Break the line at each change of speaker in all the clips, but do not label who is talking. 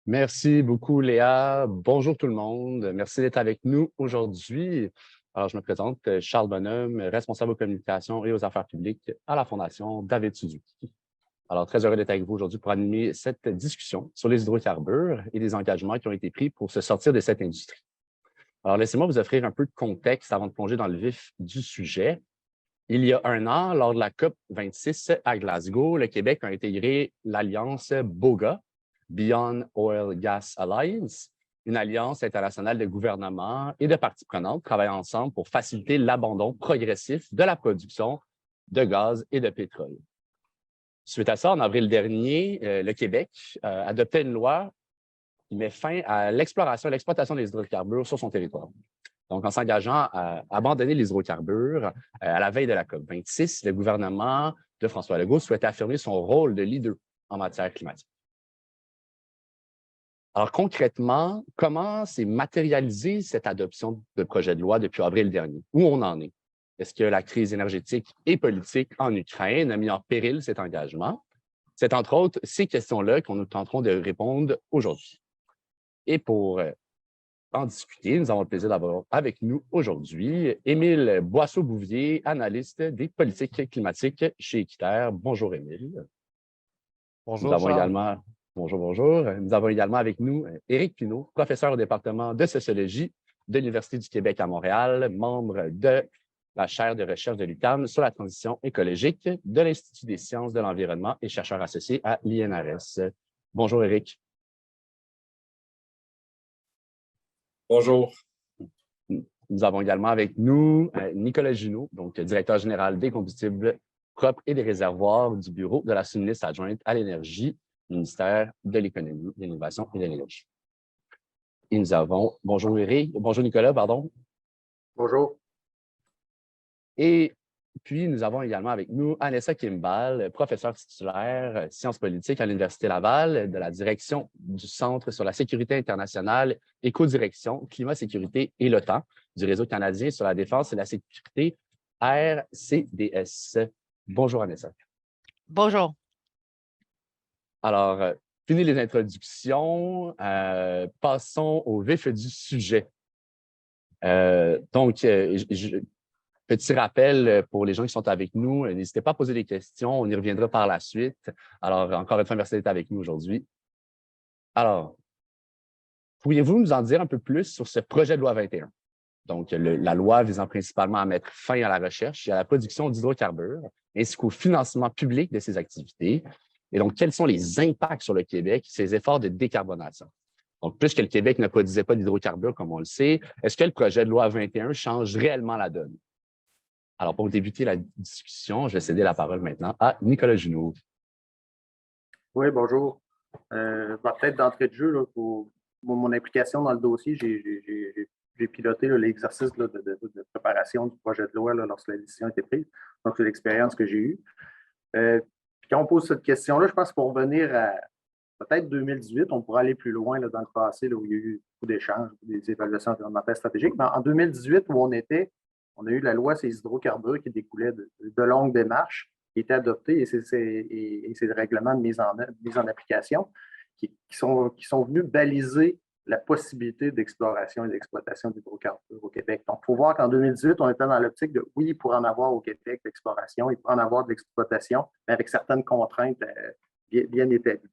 Merci beaucoup, Léa. Bonjour tout le monde. Merci d'être avec nous aujourd'hui. Alors, je me présente, Charles Bonhomme, responsable aux communications et aux affaires publiques à la Fondation David Suzuki. Alors, très heureux d'être avec vous aujourd'hui pour animer cette discussion sur les hydrocarbures et les engagements qui ont été pris pour se sortir de cette industrie. Alors, laissez-moi vous offrir un peu de contexte avant de plonger dans le vif du sujet. Il y a un an, lors de la COP 26 à Glasgow, le Québec a intégré l'alliance BOGA, Beyond Oil Gas Alliance, une alliance internationale de gouvernements et de parties prenantes travaillant ensemble pour faciliter l'abandon progressif de la production de gaz et de pétrole. Suite à ça, en avril dernier, le Québec adoptait une loi qui met fin à l'exploration et l'exploitation des hydrocarbures sur son territoire. Donc, en s'engageant à abandonner les hydrocarbures, à la veille de la COP 26, le gouvernement de François Legault souhaitait affirmer son rôle de leader en matière climatique. Alors, concrètement, comment s'est matérialisée cette adoption de projet de loi depuis avril dernier? Où on en est? Est-ce que la crise énergétique et politique en Ukraine a mis en péril cet engagement? C'est entre autres ces questions-là qu'on nous tenterons de répondre aujourd'hui. Et pour en discuter, nous avons le plaisir d'avoir avec nous aujourd'hui Émile Boisseau-Bouvier, analyste des politiques climatiques chez Équiterre. Bonjour, Émile.
Bonjour, Charles.
Bonjour. Nous avons également avec nous Éric Pinault, professeur au département de sociologie de l'Université du Québec à Montréal, membre de la chaire de recherche de l'UQAM sur la transition écologique de l'Institut des sciences de l'environnement et chercheur associé à l'INRS. Bonjour, Éric.
Bonjour.
Nous avons également avec nous Nicolas Junot, donc directeur général des combustibles propres et des réservoirs du Bureau de la sous-ministre adjointe à l'énergie, ministère de l'Économie, de l'Innovation et de l'Énergie. Et nous avons, bonjour Nicolas, pardon.
Bonjour.
Et puis, nous avons également avec nous Anessa Kimball, professeure titulaire sciences politiques à l'Université Laval, de la direction du Centre sur la sécurité internationale et co-direction climat, sécurité et l'OTAN, du Réseau canadien sur la défense et la sécurité RCDS. Bonjour Anessa.
Bonjour.
Alors, fini les introductions, passons au vif du sujet. Petit rappel pour les gens qui sont avec nous, n'hésitez pas à poser des questions, on y reviendra par la suite. Alors, encore une fois, merci d'être avec nous aujourd'hui. Alors, pourriez-vous nous en dire un peu plus sur ce projet de loi 21? Donc, la loi visant principalement à mettre fin à la recherche et à la production d'hydrocarbures, ainsi qu'au financement public de ces activités. Et donc, quels sont les impacts sur le Québec, ces efforts de décarbonation? Donc, puisque le Québec ne produisait pas d'hydrocarbures, comme on le sait, est-ce que le projet de loi 21 change réellement la donne? Alors, pour débuter la discussion, je vais céder la parole maintenant à Nicolas Junot.
Oui, bonjour. Peut-être d'entrée de jeu, là, pour mon implication dans le dossier, j'ai piloté l'exercice de préparation du projet de loi là, lorsque la décision a été prise. Donc, c'est l'expérience que j'ai eue. Puis quand on pose cette question-là, je pense pour revenir à peut-être 2018, on pourra aller plus loin là, dans le passé, là, où il y a eu beaucoup d'échanges, des évaluations environnementales stratégiques. Mais en 2018, où on était, on a eu la loi sur les hydrocarbures qui découlait de longues démarches qui étaient adoptées et ces règlements de mise en application qui sont venus baliser la possibilité d'exploration et d'exploitation d'hydrocarbures au Québec. Donc, il faut voir qu'en 2018, on était dans l'optique de, oui, il pourrait en avoir au Québec l'exploration, il pourrait en avoir de l'exploitation, mais avec certaines contraintes bien établies.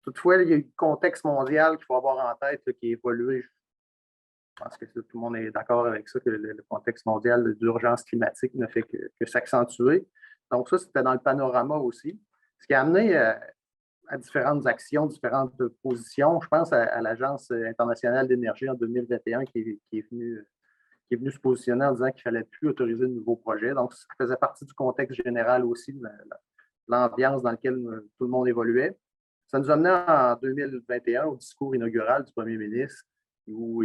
Toutefois, il y a eu le contexte mondial qu'il faut avoir en tête là, qui a évolué. Je pense que tout le monde est d'accord avec ça, que le contexte mondial d'urgence climatique ne fait que s'accentuer. Donc ça, c'était dans le panorama aussi. Ce qui a amené à différentes actions, différentes positions. Je pense à l'Agence internationale d'énergie en 2021 qui est venue se positionner en disant qu'il ne fallait plus autoriser de nouveaux projets. Donc, ça faisait partie du contexte général aussi, de l'ambiance dans laquelle tout le monde évoluait. Ça nous a amené en 2021 au discours inaugural du premier ministre où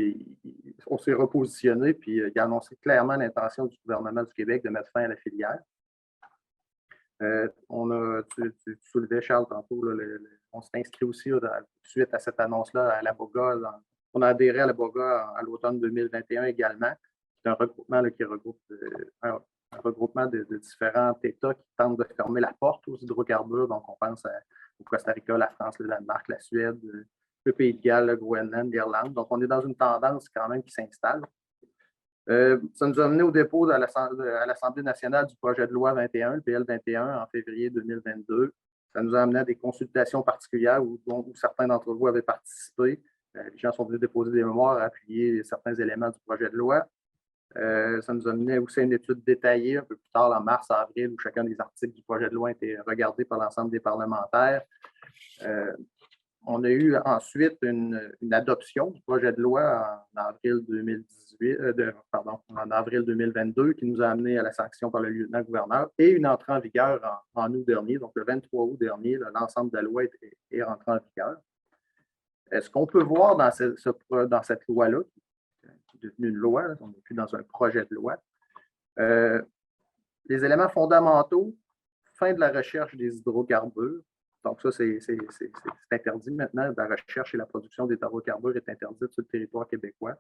on s'est repositionné puis il a annoncé clairement l'intention du gouvernement du Québec de mettre fin à la filière. Tu soulevais, Charles, tantôt, on s'est inscrit aussi suite à cette annonce-là à la BOGA. On a adhéré à la BOGA à l'automne 2021 également. C'est un regroupement là, qui regroupe regroupement de différents États qui tentent de fermer la porte aux hydrocarbures. Donc, on pense au Costa Rica, la France, le Danemark, la Suède, le Pays de Galles, le Groenland, l'Irlande. Donc, on est dans une tendance quand même qui s'installe. Ça nous a amené au dépôt à l'Assemblée nationale du projet de loi 21, le PL 21, en février 2022. Ça nous a amené à des consultations particulières où certains d'entre vous avaient participé. Les gens sont venus déposer des mémoires, appuyer certains éléments du projet de loi. Ça nous a mené aussi à une étude détaillée un peu plus tard, en mars, avril, où chacun des articles du projet de loi a été regardé par l'ensemble des parlementaires. On a eu ensuite une adoption du projet de loi en avril 2022 qui nous a amené à la sanction par le lieutenant-gouverneur et une entrée en vigueur en août dernier. Donc, le 23 août dernier, l'ensemble de la loi est rentré en vigueur. Ce qu'on peut voir dans cette loi-là, qui est devenue une loi, on n'est plus dans un projet de loi, les éléments fondamentaux, fin de la recherche des hydrocarbures. Donc, ça, c'est interdit maintenant. La recherche et la production des hydrocarbures est interdite sur le territoire québécois.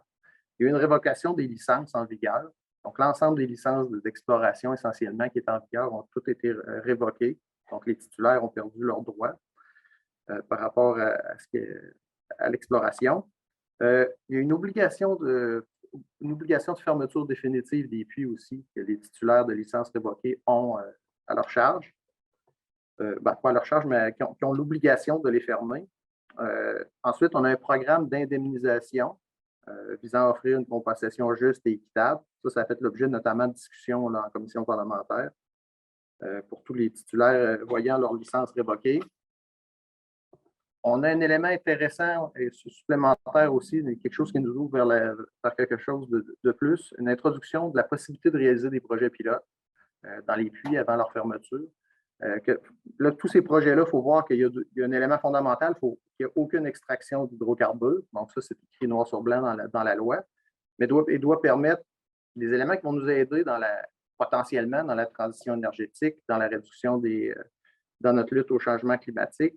Il y a eu une révocation des licences en vigueur. Donc, l'ensemble des licences d'exploration essentiellement qui étaient en vigueur ont toutes été révoquées. Donc, les titulaires ont perdu leurs droits par rapport à l'exploration. Il y a une obligation de fermeture définitive des puits aussi que les titulaires de licences révoquées ont à leur charge. Pas à leur charge, mais qui ont l'obligation de les fermer. Ensuite, on a un programme d'indemnisation visant à offrir une compensation juste et équitable. Ça a fait l'objet notamment de discussions en commission parlementaire pour tous les titulaires voyant leur licence révoquée. On a un élément intéressant et supplémentaire aussi, quelque chose qui nous ouvre vers quelque chose de plus, une introduction de la possibilité de réaliser des projets pilotes dans les puits avant leur fermeture. Là, tous ces projets-là, il faut voir qu'il y a un élément fondamental, qu'il n'y ait aucune extraction d'hydrocarbures. Donc, ça, c'est écrit noir sur blanc dans la loi. Mais il doit permettre des éléments qui vont nous aider potentiellement dans la transition énergétique, dans la réduction dans notre lutte au changement climatique.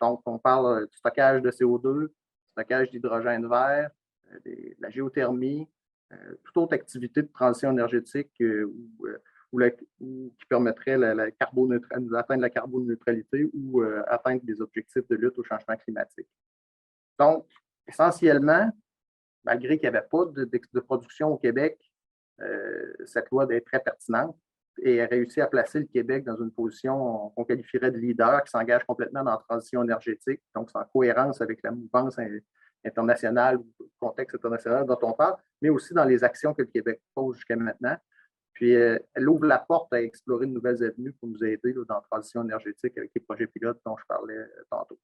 Donc, on parle du stockage de CO2, stockage d'hydrogène vert, de la géothermie, toute autre activité de transition énergétique qui permettrait d'atteindre la carboneutralité ou atteindre des objectifs de lutte au changement climatique. Donc, essentiellement, malgré qu'il n'y avait pas de production au Québec, cette loi est très pertinente et a réussi à placer le Québec dans une position qu'on qualifierait de leader qui s'engage complètement dans la transition énergétique. Donc, c'est en cohérence avec la mouvance internationale ou le contexte international dont on parle, mais aussi dans les actions que le Québec pose jusqu'à maintenant. Puis, elle ouvre la porte à explorer de nouvelles avenues pour nous aider dans la transition énergétique avec les projets pilotes dont je parlais tantôt.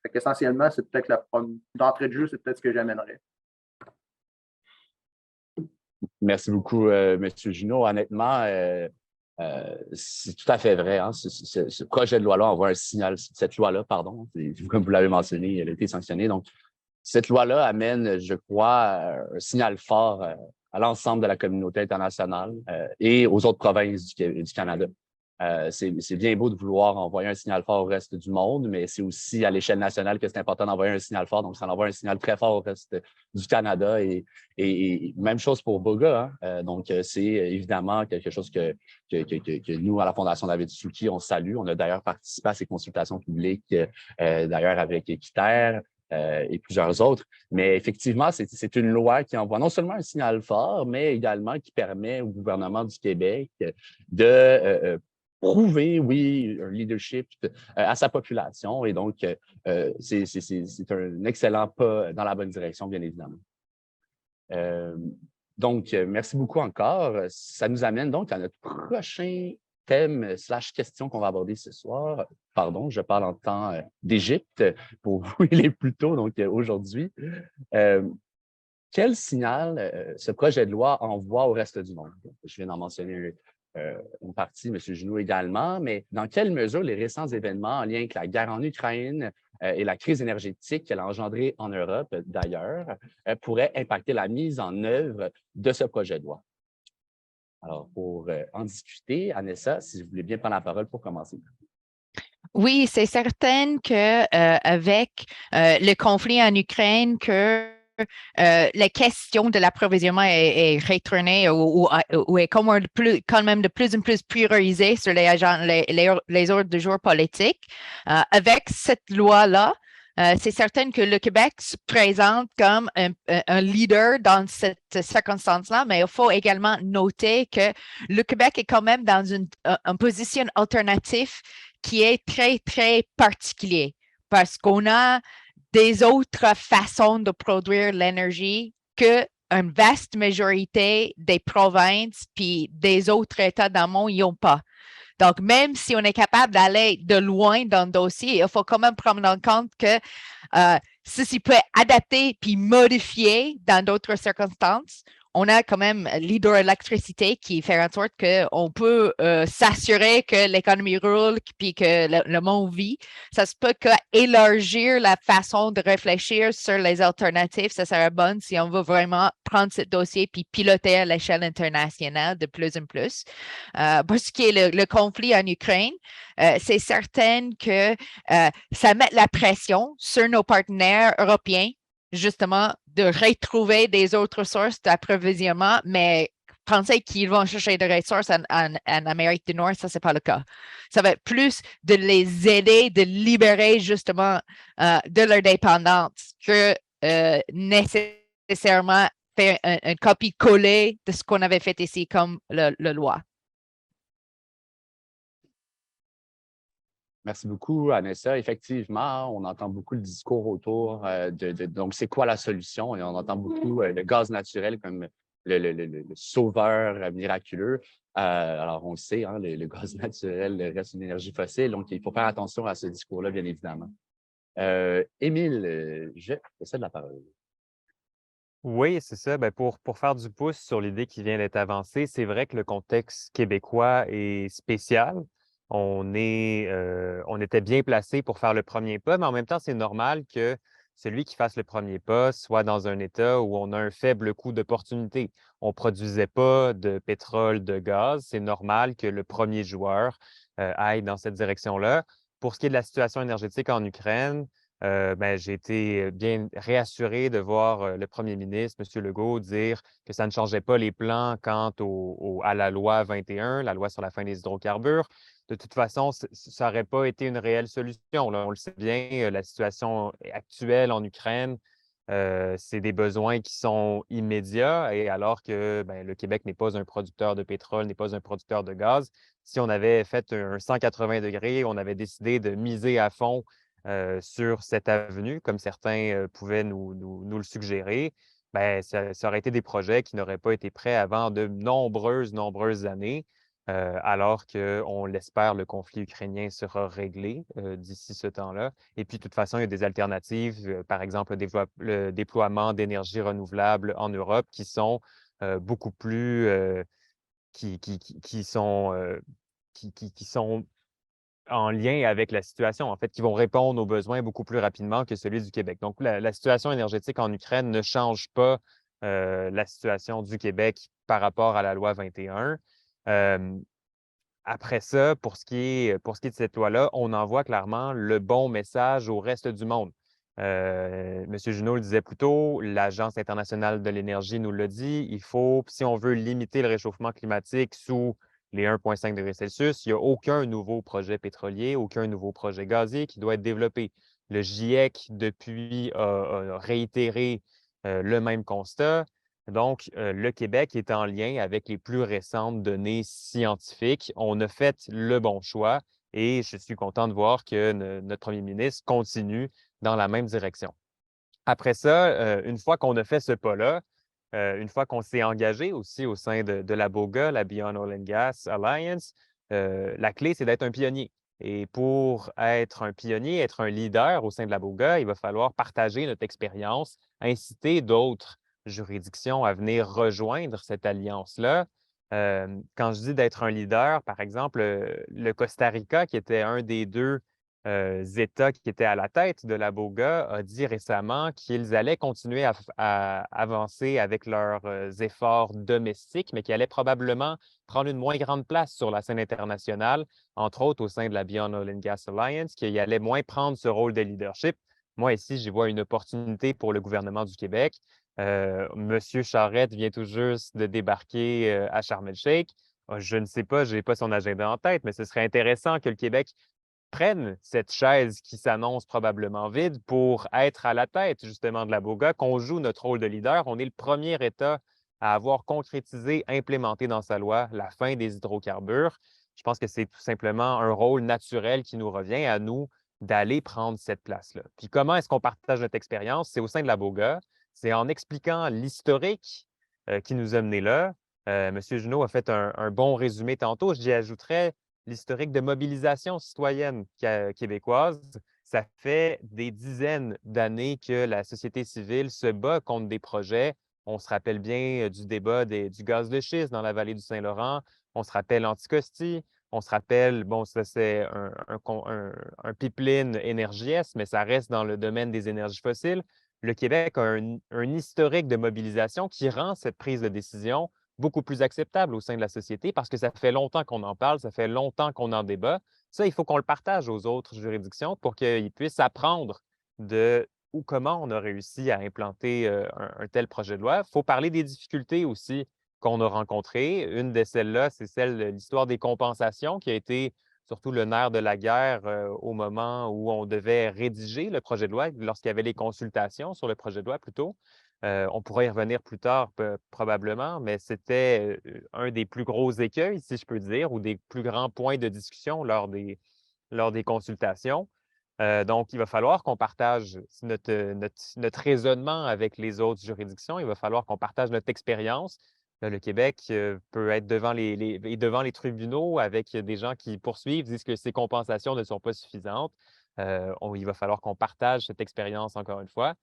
Fait qu'essentiellement, c'est peut-être d'entrée de jeu, c'est peut-être ce que j'amènerais.
Merci beaucoup, M. Junot. Honnêtement, c'est tout à fait vrai. Hein? Ce projet de loi-là envoie un signal, cette loi-là, pardon, comme vous l'avez mentionné, elle a été sanctionnée. Donc, cette loi-là amène, je crois, un signal fort à l'ensemble de la communauté internationale et aux autres provinces du Canada. C'est bien beau de vouloir envoyer un signal fort au reste du monde, mais c'est aussi à l'échelle nationale que c'est important d'envoyer un signal fort. Donc, ça envoie un signal très fort au reste du Canada et même chose pour Boga. Hein. Donc, c'est évidemment quelque chose que nous, à la Fondation David Suzuki, on salue. On a d'ailleurs participé à ces consultations publiques, d'ailleurs avec Équiterre et plusieurs autres. Mais effectivement, c'est une loi qui envoie non seulement un signal fort, mais également qui permet au gouvernement du Québec de prouver, oui, un leadership à sa population. Et donc, c'est un excellent pas dans la bonne direction, bien évidemment. Donc, merci beaucoup encore. Ça nous amène donc à notre prochain thème / question qu'on va aborder ce soir. Pardon, je parle en temps d'Égypte. Pour vous, il est plus tôt, donc aujourd'hui. Quel signal ce projet de loi envoie au reste du monde? Je viens d'en mentionner une partie, M. Junot également, mais dans quelle mesure les récents événements en lien avec la guerre en Ukraine et la crise énergétique qu'elle a engendrée en Europe, d'ailleurs, pourraient impacter la mise en œuvre de ce projet de loi? Alors, pour en discuter, Anessa, si vous voulez bien prendre la parole pour commencer.
Oui, c'est certain qu'avec le conflit en Ukraine, que la question de l'approvisionnement est retournée ou est quand même de plus en plus priorisée sur les ordres du jour politiques. Avec cette loi-là, c'est certain que le Québec se présente comme un leader dans cette circonstance-là, mais il faut également noter que le Québec est quand même dans une position alternative qui est très, très particulière parce qu'on a des autres façons de produire l'énergie que une vaste majorité des provinces puis des autres États dans le monde n'y ont pas. Donc, même si on est capable d'aller de loin dans le dossier, il faut quand même prendre en compte que ceci peut être adapté puis modifié dans d'autres circonstances. On a quand même l'hydroélectricité qui fait en sorte qu'on peut s'assurer que l'économie roule puis que le monde vit. Ça se peut qu'élargir la façon de réfléchir sur les alternatives, ça serait bon si on veut vraiment prendre ce dossier puis piloter à l'échelle internationale de plus en plus. Pour ce qui est le conflit en Ukraine, c'est certain que ça met la pression sur nos partenaires européens justement de retrouver des autres sources d'approvisionnement, mais penser qu'ils vont chercher des ressources en Amérique du Nord, ça, c'est pas le cas. Ça va être plus de les aider, de libérer justement de leur dépendance que nécessairement faire un copie-coller de ce qu'on avait fait ici comme la loi.
Merci beaucoup, Anessa. Effectivement, on entend beaucoup le discours autour donc, c'est quoi la solution? Et on entend beaucoup le gaz naturel comme le sauveur miraculeux. Alors, on le sait, hein, le gaz naturel reste une énergie fossile, donc il faut faire attention à ce discours-là, bien évidemment. Émile, je te cède la parole.
Oui, c'est ça. Ben, pour faire du pouce sur l'idée qui vient d'être avancée, c'est vrai que le contexte québécois est spécial. On était bien placé pour faire le premier pas, mais en même temps, c'est normal que celui qui fasse le premier pas soit dans un état où on a un faible coût d'opportunité. On ne produisait pas de pétrole, de gaz. C'est normal que le premier joueur aille dans cette direction-là. Pour ce qui est de la situation énergétique en Ukraine, j'ai été bien réassuré de voir le premier ministre, M. Legault, dire que ça ne changeait pas les plans quant à la loi 21, la loi sur la fin des hydrocarbures. De toute façon, ça n'aurait pas été une réelle solution. Là. On le sait bien, la situation actuelle en Ukraine, c'est des besoins qui sont immédiats, et alors que le Québec n'est pas un producteur de pétrole, n'est pas un producteur de gaz. Si on avait fait un 180 degrés, on avait décidé de miser à fond sur cette avenue, comme certains pouvaient nous le suggérer, ça aurait été des projets qui n'auraient pas été prêts avant de nombreuses années, alors qu'on l'espère, le conflit ukrainien sera réglé d'ici ce temps-là. Et puis, de toute façon, il y a des alternatives, par exemple, le déploiement d'énergie renouvelable en Europe qui sont beaucoup plus... qui sont en lien avec la situation, en fait, qui vont répondre aux besoins beaucoup plus rapidement que celui du Québec. Donc, la situation énergétique en Ukraine ne change pas la situation du Québec par rapport à la loi 21. Après ça, pour ce qui est de cette loi-là, on envoie clairement le bon message au reste du monde. M. Junot le disait plus tôt, l'Agence internationale de l'énergie nous l'a dit, il faut, si on veut limiter le réchauffement climatique sous les 1,5 degrés Celsius, il n'y a aucun nouveau projet pétrolier, aucun nouveau projet gazier qui doit être développé. Le GIEC, depuis, a réitéré le même constat. Donc, le Québec est en lien avec les plus récentes données scientifiques. On a fait le bon choix et je suis content de voir que notre premier ministre continue dans la même direction. Après ça, une fois qu'on a fait ce pas-là, une fois qu'on s'est engagé aussi au sein de la BOGA, la Beyond Oil and Gas Alliance, la clé, c'est d'être un pionnier. Et pour être un pionnier, être un leader au sein de la BOGA, il va falloir partager notre expérience, inciter d'autres juridictions à venir rejoindre cette alliance-là. Quand je dis d'être un leader, par exemple, le Costa Rica, qui était un des deux États qui étaient à la tête de la BOGA, a dit récemment qu'ils allaient continuer à avancer avec leurs efforts domestiques, mais qu'ils allaient probablement prendre une moins grande place sur la scène internationale, entre autres au sein de la Beyond Oil and Gas Alliance, qu'ils allaient moins prendre ce rôle de leadership Moi, ici, j'y vois une opportunité pour le gouvernement du Québec. Monsieur Charette vient tout juste de débarquer à Sharm el-Sheikh. Je ne sais pas, je n'ai pas son agenda en tête, mais ce serait intéressant que le Québec prenne cette chaise qui s'annonce probablement vide pour être à la tête justement de la BOGA, qu'on joue notre rôle de leader. On est le premier État à avoir concrétisé, implémenté dans sa loi la fin des hydrocarbures. Je pense que c'est tout simplement un rôle naturel qui nous revient à nous d'aller prendre cette place-là. Puis comment est-ce qu'on partage notre expérience? C'est au sein de la BOGA, c'est en expliquant l'historique qui nous a menés là. M. Junot a fait un bon résumé tantôt. J'y ajouterais l'historique de mobilisation citoyenne québécoise. Ça fait des dizaines d'années que la société civile se bat contre des projets. On se rappelle bien du débat du gaz de schiste dans la vallée du Saint-Laurent. On se rappelle Anticosti. On se rappelle, bon, ça c'est un pipeline énergie-est, mais ça reste dans le domaine des énergies fossiles. Le Québec a un historique de mobilisation qui rend cette prise de décision beaucoup plus acceptable au sein de la société parce que ça fait longtemps qu'on en parle, ça fait longtemps qu'on en débat. Ça, il faut qu'on le partage aux autres juridictions pour qu'ils puissent apprendre de ou comment on a réussi à implanter un tel projet de loi. Il faut parler des difficultés aussi qu'on a rencontrées. Une de celles-là, c'est celle de l'histoire des compensations qui a été surtout le nerf de la guerre au moment où on devait rédiger le projet de loi, lorsqu'il y avait les consultations sur le projet de loi plutôt. On pourra y revenir plus tard probablement, mais c'était un des plus gros écueils, si je peux dire, ou des plus grands points de discussion lors des consultations. Donc, il va falloir qu'on partage notre raisonnement avec les autres juridictions. Il va falloir qu'on partage notre expérience. Le Québec peut être devant les tribunaux avec des gens qui poursuivent, disent que ces compensations ne sont pas suffisantes. Il va falloir qu'on partage cette expérience encore une fois.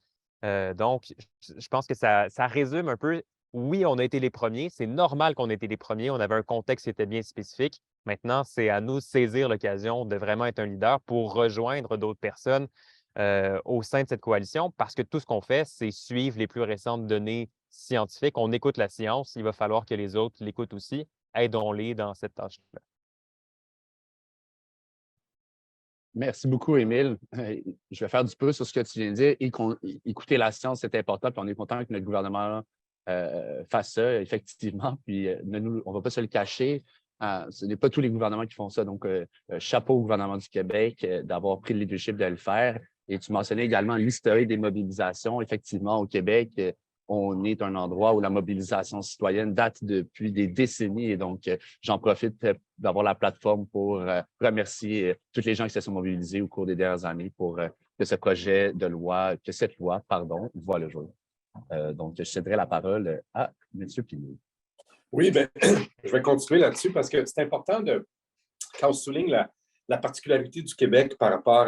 Donc, je pense que ça résume un peu. Oui, on a été les premiers. C'est normal qu'on ait été les premiers. On avait un contexte qui était bien spécifique. Maintenant, c'est à nous de saisir l'occasion de vraiment être un leader pour rejoindre d'autres personnes au sein de cette coalition parce que tout ce qu'on fait, c'est suivre les plus récentes données scientifiques. On écoute la science. Il va falloir que les autres l'écoutent aussi. Aidons-les dans cette tâche-là.
Merci beaucoup, Émile. Je vais faire du peu sur ce que tu viens de dire. Écouter la science, c'est important, puis on est content que notre gouvernement fasse ça, effectivement. Puis on ne va pas se le cacher. Ce n'est pas tous les gouvernements qui font ça. Donc, chapeau au gouvernement du Québec d'avoir pris le leadership de le faire. Et tu mentionnais également l'historique des mobilisations. Effectivement, au Québec, on est un endroit où la mobilisation citoyenne date depuis des décennies. Et donc, j'en profite d'avoir la plateforme pour remercier toutes les gens qui se sont mobilisés au cours des dernières années pour que cette loi, voit le jour. Donc, je céderai la parole à M. Pinault.
Oui, bien, je vais continuer là-dessus parce que c'est important quand on souligne la particularité du Québec par rapport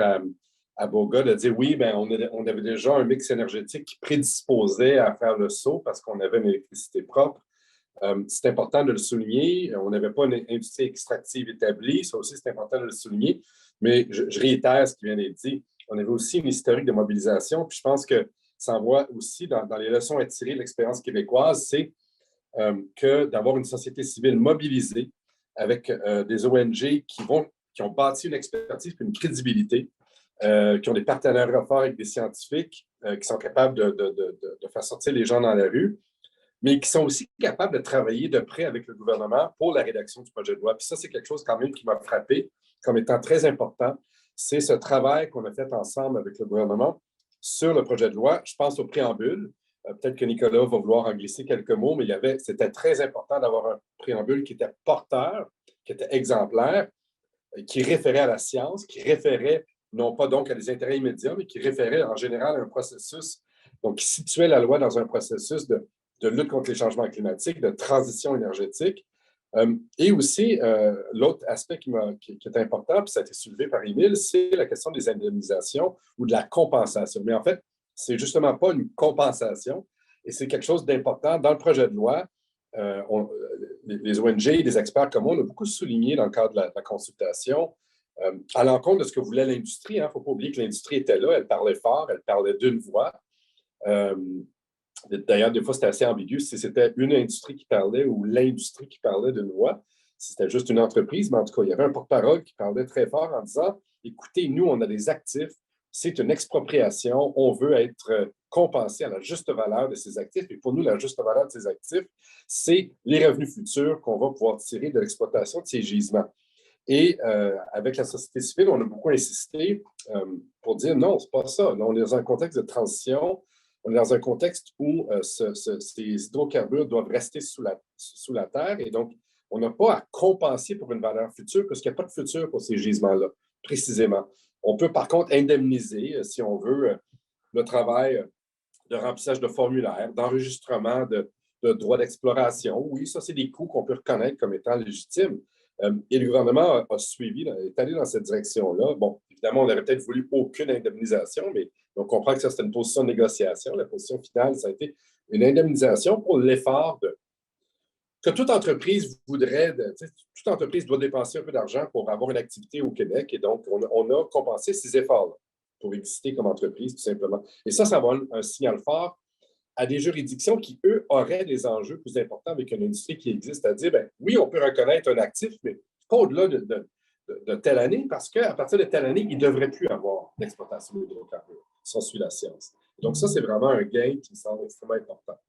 à BOGA, de dire oui, bien, on avait déjà un mix énergétique qui prédisposait à faire le saut parce qu'on avait une électricité propre. C'est important de le souligner. On n'avait pas une industrie extractive établie. Ça aussi, c'est important de le souligner. Mais je réitère ce qui vient d'être dit. On avait aussi une historique de mobilisation. Puis je pense que ça en voit aussi dans les leçons à tirer de l'expérience québécoise, c'est que d'avoir une société civile mobilisée avec des ONG qui ont bâti une expertise et une crédibilité, qui ont des partenariats forts avec des scientifiques, qui sont capables de faire sortir les gens dans la rue, mais qui sont aussi capables de travailler de près avec le gouvernement pour la rédaction du projet de loi. Puis ça, c'est quelque chose quand même qui m'a frappé comme étant très important. C'est ce travail qu'on a fait ensemble avec le gouvernement sur le projet de loi. Je pense au préambule. Peut-être que Nicolas va vouloir en glisser quelques mots, mais c'était très important d'avoir un préambule qui était porteur, qui était exemplaire, qui référait à la science, qui référait non pas donc à des intérêts immédiats, mais qui référait en général à un processus, donc qui situait la loi dans un processus de lutte contre les changements climatiques, de transition énergétique. Et aussi, l'autre aspect qui est important, puis ça a été soulevé par Émile, c'est la question des indemnisations ou de la compensation. Mais en fait, c'est justement pas une compensation et c'est quelque chose d'important. Dans le projet de loi, les ONG et les experts comme moi, on a beaucoup souligné dans le cadre de la consultation à l'encontre de ce que voulait l'industrie. Il ne faut pas oublier que l'industrie était là, elle parlait fort, elle parlait d'une voix. D'ailleurs, des fois, c'était assez ambigu si c'était une industrie qui parlait ou l'industrie qui parlait d'une voix. Si c'était juste une entreprise, mais en tout cas, il y avait un porte-parole qui parlait très fort en disant « Écoutez, nous, on a des actifs, c'est une expropriation. On veut être compensé à la juste valeur de ces actifs. Et pour nous, la juste valeur de ces actifs, c'est les revenus futurs qu'on va pouvoir tirer de l'exploitation de ces gisements. Et avec la société civile, on a beaucoup insisté pour dire non, c'est pas ça. Là, on est dans un contexte de transition. On est dans un contexte où ces hydrocarbures doivent rester sous la terre. Et donc, on n'a pas à compenser pour une valeur future parce qu'il n'y a pas de futur pour ces gisements-là, précisément. On peut par contre indemniser, si on veut, le travail de remplissage de formulaires, d'enregistrement de droits d'exploration. Oui, ça, c'est des coûts qu'on peut reconnaître comme étant légitimes. Et le gouvernement a suivi, est allé dans cette direction-là. Bon, évidemment, on n'aurait peut-être voulu aucune indemnisation, mais on comprend que ça, c'était une position de négociation. La position finale, ça a été une indemnisation pour l'effort que toute entreprise voudrait, toute entreprise doit dépenser un peu d'argent pour avoir une activité au Québec. Et donc, on a compensé ces efforts-là pour exister comme entreprise, tout simplement. Et ça va un signal fort à des juridictions qui, eux, auraient des enjeux plus importants avec une industrie qui existe, à dire, bien, oui, on peut reconnaître un actif, mais pas au-delà de telle année, parce qu'à partir de telle année, il ne devrait plus avoir d'exploitation d'hydrocarbures, si on suit la science. Donc, ça, c'est vraiment un gain qui me semble extrêmement important.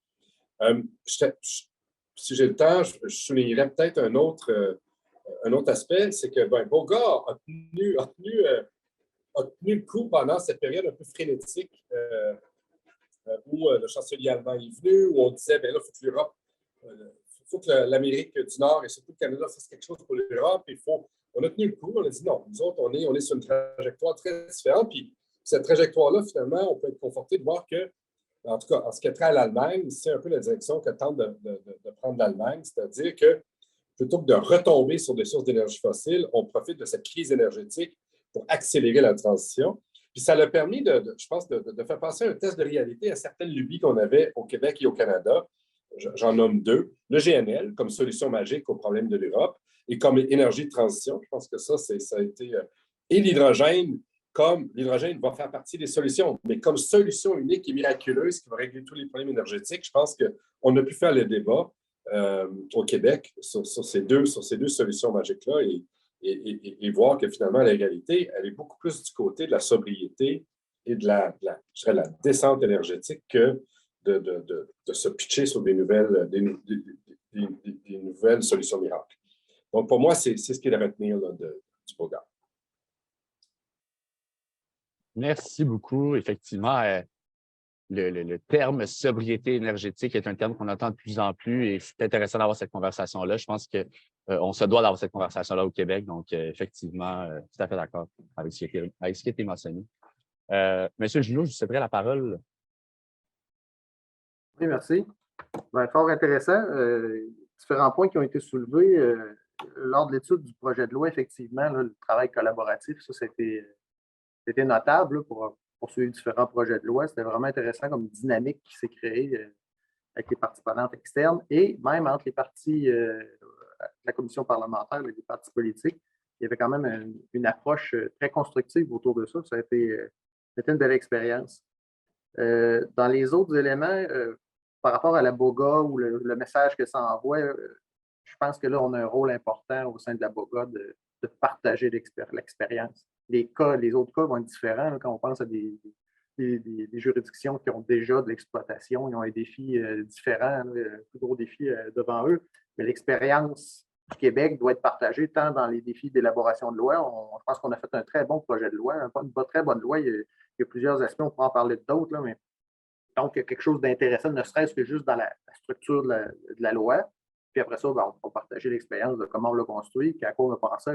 Si j'ai le temps, je soulignerais peut-être un autre aspect, c'est que Beaugard a tenu le coup pendant cette période un peu frénétique où le chancelier allemand est venu, où on disait, bien là, il faut que l'Europe, faut que l'Amérique du Nord et surtout le Canada fassent quelque chose pour l'Europe. On a tenu le coup, on a dit non, nous autres, on est sur une trajectoire très différente. Puis cette trajectoire-là, finalement, on peut être conforté de voir que, en tout cas, en ce qui a trait à l'Allemagne, c'est un peu la direction que tente de prendre l'Allemagne, c'est-à-dire que plutôt que de retomber sur des sources d'énergie fossile, on profite de cette crise énergétique pour accélérer la transition. Puis ça a permis, je pense, de faire passer un test de réalité à certaines lubies qu'on avait au Québec et au Canada. J'en nomme deux. Le GNL comme solution magique aux problèmes de l'Europe et comme énergie de transition. Je pense que ça a été... Et l'hydrogène, comme l'hydrogène va faire partie des solutions, mais comme solution unique et miraculeuse qui va régler tous les problèmes énergétiques, je pense qu'on a pu faire le débat au Québec sur ces deux solutions magiques-là et voir que finalement, la réalité, elle est beaucoup plus du côté de la sobriété et de la descente énergétique que de se pitcher sur des nouvelles solutions miracles. Donc, pour moi, c'est ce qui est à retenir là, du Beaugard.
Merci beaucoup. Effectivement, le terme sobriété énergétique est un terme qu'on entend de plus en plus et c'est intéressant d'avoir cette conversation-là. Je pense qu'on se doit d'avoir cette conversation-là au Québec. Donc, effectivement, tout à fait d'accord avec ce qui a été mentionné. Monsieur Junot, je vous céderai la parole.
Oui, merci. Fort intéressant. Différents points qui ont été soulevés lors de l'étude du projet de loi, effectivement, là, le travail collaboratif, ça, c'était notable là, pour poursuivre différents projets de loi. C'était vraiment intéressant comme dynamique qui s'est créée avec les parties prenantes externes et même entre les partis, la commission parlementaire et les partis politiques. Il y avait quand même une approche très constructive autour de ça. Ça a été une belle expérience. Dans les autres éléments, par rapport à la BOGA ou le message que ça envoie, je pense que là, on a un rôle important au sein de la BOGA de partager l'expérience. Les autres cas vont être différents là, quand on pense à des juridictions qui ont déjà de l'exploitation, ils ont un défi différent, un plus gros défi devant eux. Mais l'expérience du Québec doit être partagée tant dans les défis d'élaboration de loi. Je pense qu'on a fait un très bon projet de loi, une très bonne loi. Il y a plusieurs aspects, on pourra en parler d'autres, mais donc, il y a quelque chose d'intéressant, ne serait-ce que juste dans la structure de la loi. Puis après ça, on va partager l'expérience de comment on l'a construit, puis à quoi on a pensé,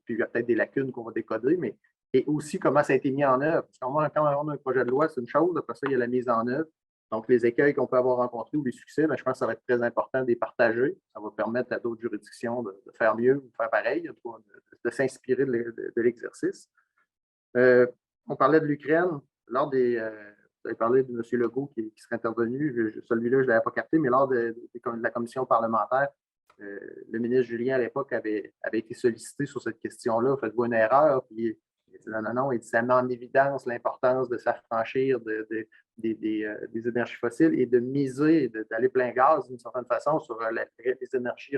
puis il y a peut-être des lacunes qu'on va décoder, mais et aussi comment ça a été mis en œuvre. Parce quand on a un projet de loi, c'est une chose, après ça, il y a la mise en œuvre. Donc, les écueils qu'on peut avoir rencontrés ou les succès, je pense que ça va être très important de les partager. Ça va permettre à d'autres juridictions de faire mieux ou de faire pareil, de s'inspirer de l'exercice. On parlait de l'Ukraine. Lors des... vous avez parlé de M. Legault qui serait intervenu. Celui-là, je ne l'avais pas capté, mais lors de la commission parlementaire, le ministre Julien, à l'époque, avait été sollicité sur cette question-là. Faites-vous une erreur? Puis il dit non, il dit ça met en évidence l'importance de s'affranchir des énergies fossiles et de miser, d'aller plein gaz d'une certaine façon sur les énergies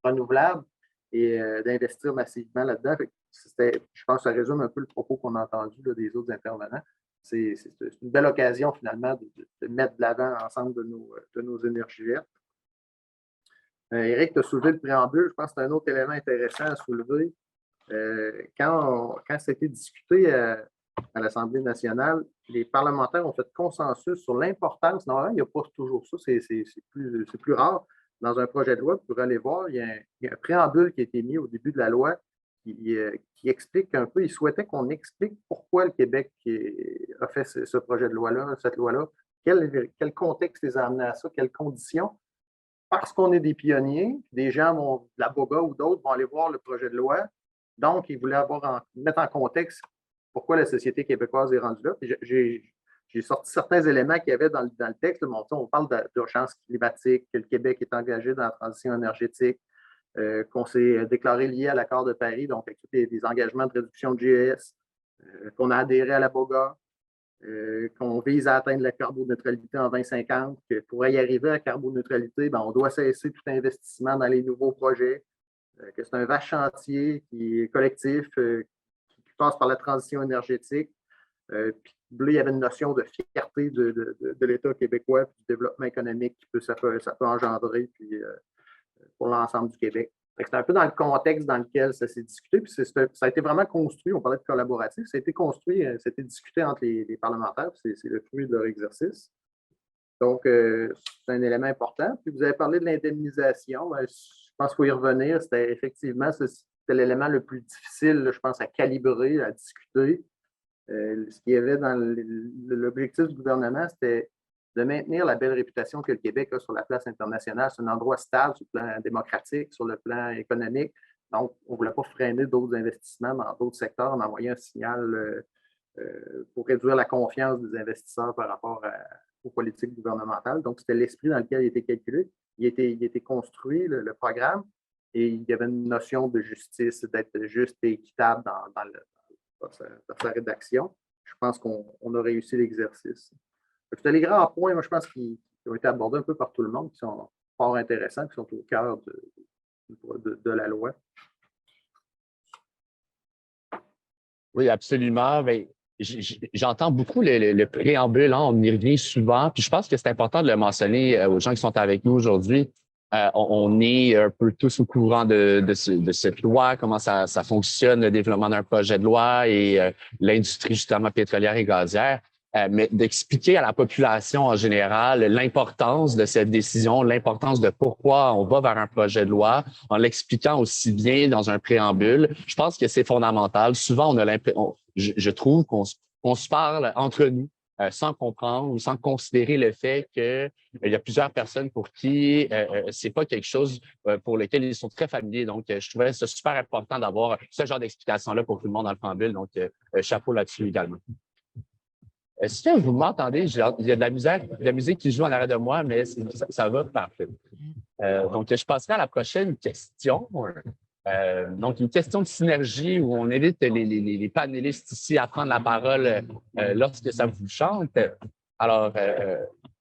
renouvelables. et d'investir massivement là-dedans. Je pense que ça résume un peu le propos qu'on a entendu là, des autres intervenants. C'est une belle occasion, finalement, de mettre de l'avant l'ensemble de nos énergies vertes. Éric, tu as soulevé le préambule. Je pense que c'est un autre élément intéressant à soulever. Quand ça a été discuté à l'Assemblée nationale, les parlementaires ont fait consensus sur l'importance. Normalement, il n'y a pas toujours ça, c'est plus rare. Dans un projet de loi, vous pourrez aller voir, il y a un préambule qui a été mis au début de la loi qui explique un peu, il souhaitait qu'on explique pourquoi le Québec a fait ce projet de loi-là, cette loi-là, quel contexte les a amenés à ça, quelles conditions. Parce qu'on est des pionniers, des gens de la BOGA ou d'autres vont aller voir le projet de loi. Donc, ils voulaient mettre en contexte pourquoi la société québécoise est rendue là. Puis j'ai sorti certains éléments qu'il y avait dans le texte. On parle d'urgence climatique, que le Québec est engagé dans la transition énergétique, qu'on s'est déclaré lié à l'accord de Paris, donc avec tous les engagements de réduction de GES, qu'on a adhéré à la BOGA, qu'on vise à atteindre la carboneutralité en 2050, que pour y arriver à la carboneutralité, on doit cesser tout investissement dans les nouveaux projets, que c'est un vaste chantier qui est collectif, qui passe par la transition énergétique. Puis là, il y avait une notion de fierté de l'État québécois, puis du développement économique que ça peut engendrer puis, pour l'ensemble du Québec. C'est un peu dans le contexte dans lequel ça s'est discuté, puis ça a été vraiment construit, on parlait de collaboratif, ça a été construit, ça a été discuté entre les parlementaires, c'est le fruit de leur exercice. Donc, c'est un élément important. Puis vous avez parlé de l'indemnisation, je pense qu'il faut y revenir, c'était effectivement, c'était l'élément le plus difficile, je pense, à calibrer, à discuter. Ce qu'il y avait dans l'objectif du gouvernement, c'était de maintenir la belle réputation que le Québec a sur la place internationale. C'est un endroit stable sur le plan démocratique, sur le plan économique. Donc, on ne voulait pas freiner d'autres investissements dans d'autres secteurs, en envoyant un signal pour réduire la confiance des investisseurs par rapport aux politiques gouvernementales. Donc, c'était l'esprit dans lequel il était calculé. Il était construit, le programme, et il y avait une notion de justice, d'être juste et équitable dans sa rédaction. Je pense qu'on a réussi l'exercice. C'était les grands points, moi, je pense, qui ont été abordés un peu par tout le monde, qui sont fort intéressants, qui sont au cœur de la loi.
Oui, absolument. Ben, j'entends beaucoup le préambule, hein, on y revient souvent. Puis je pense que c'est important de le mentionner aux gens qui sont avec nous aujourd'hui. On est un peu tous au courant de cette loi, comment ça fonctionne, le développement d'un projet de loi et l'industrie justement pétrolière et gazière. Mais d'expliquer à la population en général l'importance de cette décision, l'importance de pourquoi on va vers un projet de loi, en l'expliquant aussi bien dans un préambule, je pense que c'est fondamental. Souvent, on a l'impression, je trouve qu'on se parle entre nous sans comprendre ou sans considérer le fait qu'il y a plusieurs personnes pour qui c'est pas quelque chose pour lequel ils sont très familiers. Donc, je trouvais ça super important d'avoir ce genre d'explication-là pour tout le monde dans le préambule. Donc, chapeau là-dessus également. Est-ce que vous m'entendez? Il y a de la musique qui joue en arrière de moi, mais ça va parfait. Donc, je passerai à la prochaine question. Donc, une question de synergie où on invite les panélistes ici à prendre la parole lorsque ça vous chante. Alors,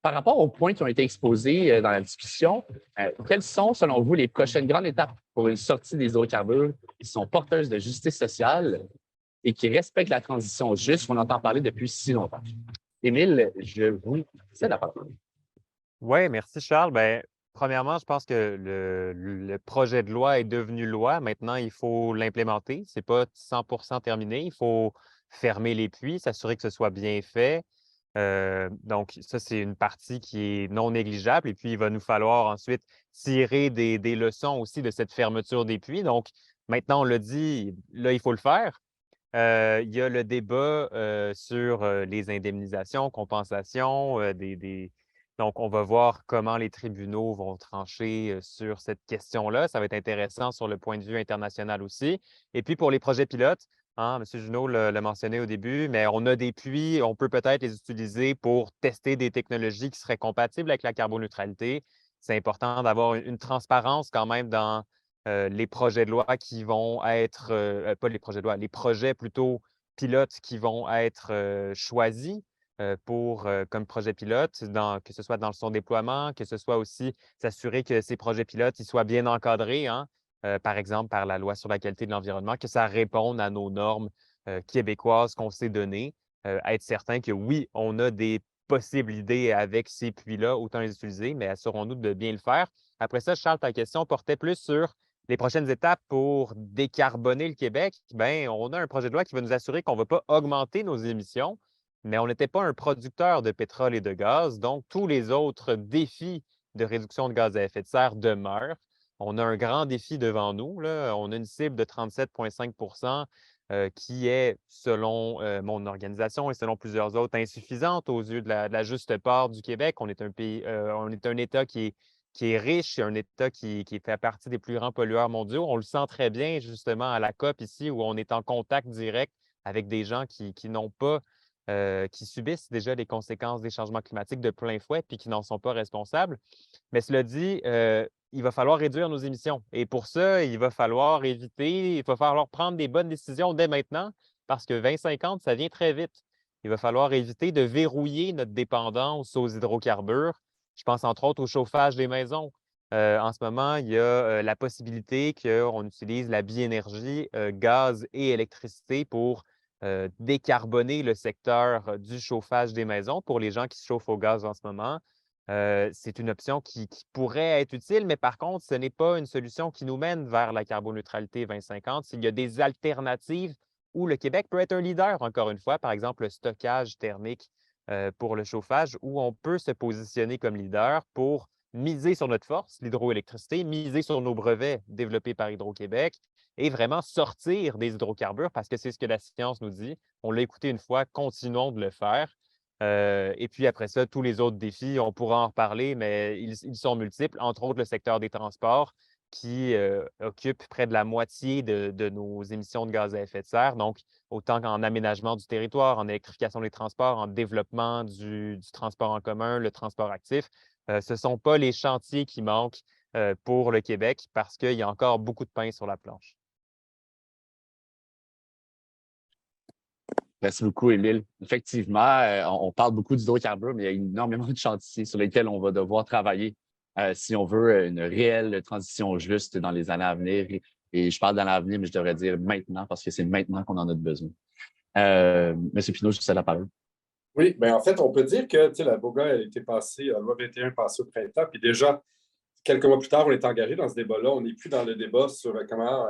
par rapport aux points qui ont été exposés dans la discussion, quelles sont, selon vous, les prochaines grandes étapes pour une sortie des hydrocarbures qui sont porteuses de justice sociale et qui respectent la transition juste qu'on entend parler depuis si longtemps? Émile, je vous cède la parole.
Oui, merci Charles. Bien, premièrement, je pense que le projet de loi est devenu loi. Maintenant, il faut l'implémenter. Ce n'est pas 100% terminé. Il faut fermer les puits, s'assurer que ce soit bien fait. Donc, ça, c'est une partie qui est non négligeable. Et puis, il va nous falloir ensuite tirer des leçons aussi de cette fermeture des puits. Donc, maintenant, on l'a dit, là, il faut le faire. Il y a le débat sur les indemnisations, compensations, donc, on va voir comment les tribunaux vont trancher sur cette question-là. Ça va être intéressant sur le point de vue international aussi. Et puis, pour les projets pilotes, hein, M. Junot l'a mentionné au début, mais on a des puits, on peut peut-être les utiliser pour tester des technologies qui seraient compatibles avec la carboneutralité. C'est important d'avoir une transparence quand même dans les projets de loi qui vont être, pas les projets de loi, les projets plutôt pilotes qui vont être choisis comme projet pilote, que ce soit dans son déploiement, que ce soit aussi s'assurer que ces projets pilotes ils soient bien encadrés. Hein. par exemple par la loi sur la qualité de l'environnement, que ça réponde à nos normes québécoises qu'on s'est données, être certain que oui, on a des possibles idées avec ces puits-là, autant les utiliser, mais assurons-nous de bien le faire. Après ça, Charles, ta question portait plus sur les prochaines étapes pour décarboner le Québec. Bien, on a un projet de loi qui va nous assurer qu'on ne va pas augmenter nos émissions, mais on n'était pas un producteur de pétrole et de gaz. Donc, tous les autres défis de réduction de gaz à effet de serre demeurent. On a un grand défi devant nous, là. On a une cible de 37,5 qui est, selon mon organisation et selon plusieurs autres, insuffisante aux yeux de la juste part du Québec. On est un pays, on est un État qui est riche, un État qui fait partie des plus grands pollueurs mondiaux. On le sent très bien, justement, à la COP ici, où on est en contact direct avec des gens qui n'ont pas, qui subissent déjà les conséquences des changements climatiques de plein fouet puis qui n'en sont pas responsables. Mais cela dit, il va falloir réduire nos émissions. Et pour ça, il va falloir prendre des bonnes décisions dès maintenant parce que 2050, ça vient très vite. Il va falloir éviter de verrouiller notre dépendance aux hydrocarbures. Je pense entre autres au chauffage des maisons. En ce moment, il y a la possibilité qu'on utilise la biénergie, gaz et électricité pour décarboner le secteur du chauffage des maisons pour les gens qui se chauffent au gaz en ce moment. C'est une option qui pourrait être utile, mais par contre, ce n'est pas une solution qui nous mène vers la carboneutralité 2050. Il y a des alternatives où le Québec peut être un leader, encore une fois, par exemple le stockage thermique pour le chauffage, où on peut se positionner comme leader pour miser sur notre force, l'hydroélectricité, miser sur nos brevets développés par Hydro-Québec et vraiment sortir des hydrocarbures parce que c'est ce que la science nous dit. On l'a écouté une fois, continuons de le faire. Et puis après ça, tous les autres défis, on pourra en reparler, mais ils sont multiples, entre autres le secteur des transports qui occupe près de la moitié de nos émissions de gaz à effet de serre. Donc, autant qu'en aménagement du territoire, en électrification des transports, en développement du transport en commun, le transport actif, ce ne sont pas les chantiers qui manquent pour le Québec parce qu'il y a encore beaucoup de pain sur la planche.
Merci beaucoup, Émile. Effectivement, on parle beaucoup d'hydrocarbures, mais il y a énormément de chantiers sur lesquels on va devoir travailler si on veut une réelle transition juste dans les années à venir. Et je parle dans l'avenir, mais je devrais dire maintenant, parce que c'est maintenant qu'on en a besoin. Monsieur Pinault, je vous cède la parole.
Oui, bien en fait, on peut dire que la BOGA a été passée, la loi 21 passée au printemps, puis déjà, quelques mois plus tard, on est engagé dans ce débat-là. On n'est plus dans le débat sur comment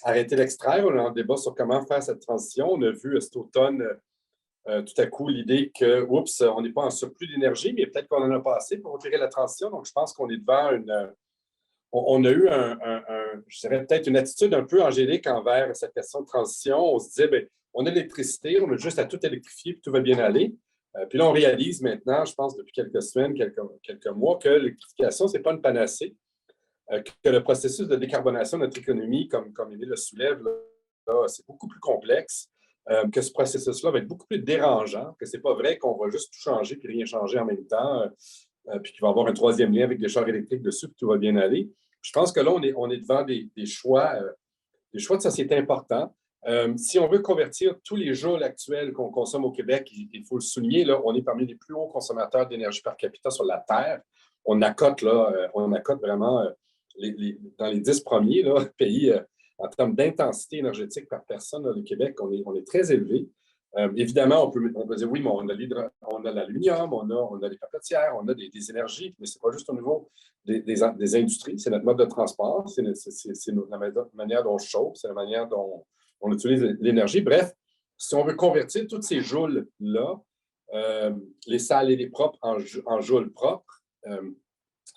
arrêter l'extraire, on est dans le débat sur comment faire cette transition. On a vu cet automne, tout à coup, l'idée que, oups, on n'est pas en surplus d'énergie, mais peut-être qu'on en a pas assez pour opérer la transition. Donc, je pense qu'on est devant on a eu je dirais peut-être une attitude un peu angélique envers cette question de transition. On se disait, bien, on a l'électricité, on a juste à tout électrifier, puis tout va bien aller. Puis là, on réalise maintenant, je pense depuis quelques semaines, quelques mois, que l'électrification, ce n'est pas une panacée, que le processus de décarbonation de notre économie, comme Émile le soulève, là, c'est beaucoup plus complexe, que ce processus-là va être beaucoup plus dérangeant, que ce n'est pas vrai qu'on va juste tout changer puis rien changer en même temps, puis qu'il va y avoir un troisième lien avec des chars électriques dessus, puis tout va bien aller. Je pense que là, on est devant des choix de société importants. Si on veut convertir tous les joules actuels qu'on consomme au Québec, il faut le souligner, là, on est parmi les plus hauts consommateurs d'énergie par capita sur la Terre. On accote vraiment dans les 10 premiers là, pays en termes d'intensité énergétique par personne. Là, le Québec, on est très élevé. Évidemment, on peut dire oui, mais on a l'aluminium, on a les papetières, on a des énergies, mais ce n'est pas juste au niveau des industries, c'est notre mode de transport, c'est la manière dont on chauffe, c'est la manière dont on utilise l'énergie. Bref, si on veut convertir toutes ces joules-là, les sales et les propres en joules propres,